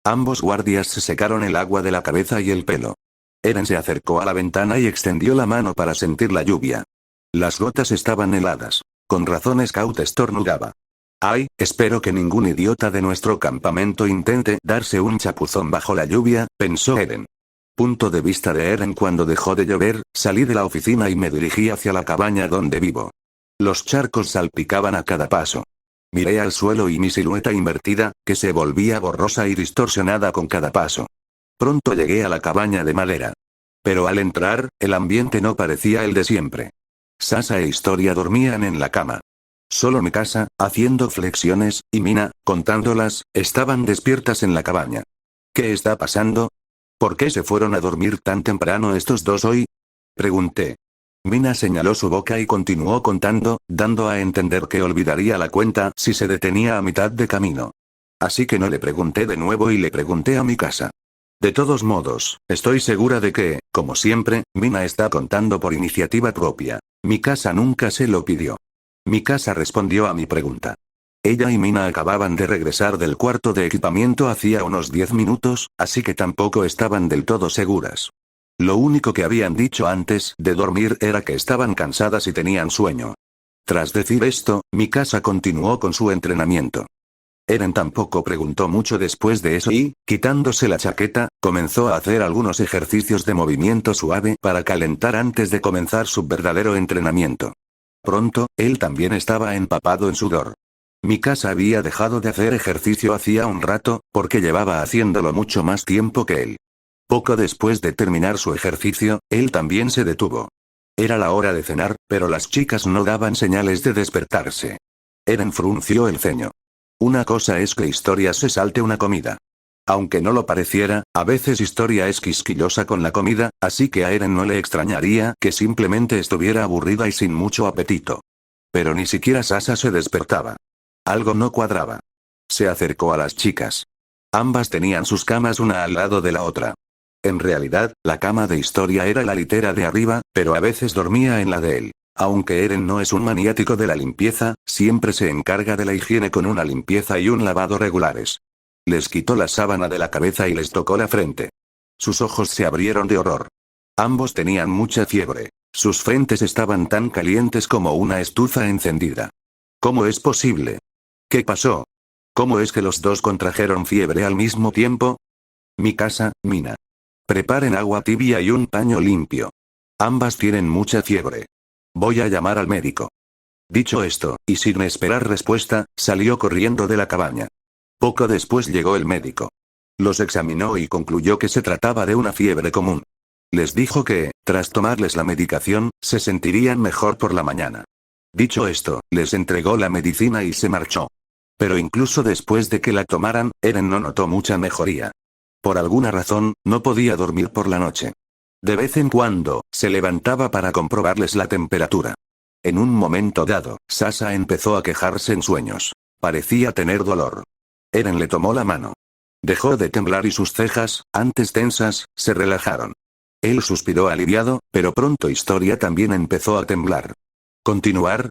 Ambos guardias se secaron el agua de la cabeza y el pelo. Eren se acercó a la ventana y extendió la mano para sentir la lluvia. Las gotas estaban heladas. Con razón Scout estornudaba. Ay, espero que ningún idiota de nuestro campamento intente darse un chapuzón bajo la lluvia, pensó Eren. Punto de vista de Eren cuando dejó de llover, salí de la oficina y me dirigí hacia la cabaña donde vivo. Los charcos salpicaban a cada paso. Miré al suelo y mi silueta invertida, que se volvía borrosa y distorsionada con cada paso. Pronto llegué a la cabaña de madera. Pero al entrar, el ambiente no parecía el de siempre. Sasa e Historia dormían en la cama. Solo Mikasa, haciendo flexiones, y Mina, contándolas, estaban despiertas en la cabaña. ¿Qué está pasando? ¿Por qué se fueron a dormir tan temprano estos dos hoy? Pregunté. Mina señaló su boca y continuó contando, dando a entender que olvidaría la cuenta si se detenía a mitad de camino. Así que no le pregunté de nuevo y le pregunté a Mikasa. De todos modos, estoy segura de que, como siempre, Mina está contando por iniciativa propia. Mikasa nunca se lo pidió. Mikasa respondió a mi pregunta. Ella y Mina acababan de regresar del cuarto de equipamiento hacía unos 10 minutos, así que tampoco estaban del todo seguras. Lo único que habían dicho antes de dormir era que estaban cansadas y tenían sueño. Tras decir esto, Mikasa continuó con su entrenamiento. Eren tampoco preguntó mucho después de eso y, quitándose la chaqueta, comenzó a hacer algunos ejercicios de movimiento suave para calentar antes de comenzar su verdadero entrenamiento. Pronto, él también estaba empapado en sudor. Mikasa había dejado de hacer ejercicio hacía un rato, porque llevaba haciéndolo mucho más tiempo que él. Poco después de terminar su ejercicio, él también se detuvo. Era la hora de cenar, pero las chicas no daban señales de despertarse. Eren frunció el ceño. Una cosa es que Historia se salte una comida. Aunque no lo pareciera, a veces Historia es quisquillosa con la comida, así que a Eren no le extrañaría que simplemente estuviera aburrida y sin mucho apetito. Pero ni siquiera Sasa se despertaba. Algo no cuadraba. Se acercó a las chicas. Ambas tenían sus camas una al lado de la otra. En realidad, la cama de Historia era la litera de arriba, pero a veces dormía en la de él. Aunque Eren no es un maniático de la limpieza, siempre se encarga de la higiene con una limpieza y un lavado regulares. Les quitó la sábana de la cabeza y les tocó la frente. Sus ojos se abrieron de horror. Ambos tenían mucha fiebre. Sus frentes estaban tan calientes como una estufa encendida. ¿Cómo es posible? ¿Qué pasó? ¿Cómo es que los dos contrajeron fiebre al mismo tiempo? Mi casa, Mina. Preparen agua tibia y un paño limpio. Ambas tienen mucha fiebre. Voy a llamar al médico. Dicho esto, y sin esperar respuesta, salió corriendo de la cabaña. Poco después llegó el médico. Los examinó y concluyó que se trataba de una fiebre común. Les dijo que, tras tomarles la medicación, se sentirían mejor por la mañana. Dicho esto, les entregó la medicina y se marchó. Pero incluso después de que la tomaran, Eren no notó mucha mejoría. Por alguna razón, no podía dormir por la noche. De vez en cuando, se levantaba para comprobarles la temperatura. En un momento dado, Sasa empezó a quejarse en sueños. Parecía tener dolor. Eren le tomó la mano. Dejó de temblar y sus cejas, antes tensas, se relajaron. Él suspiró aliviado, pero pronto Historia también empezó a temblar. ¿Continuar?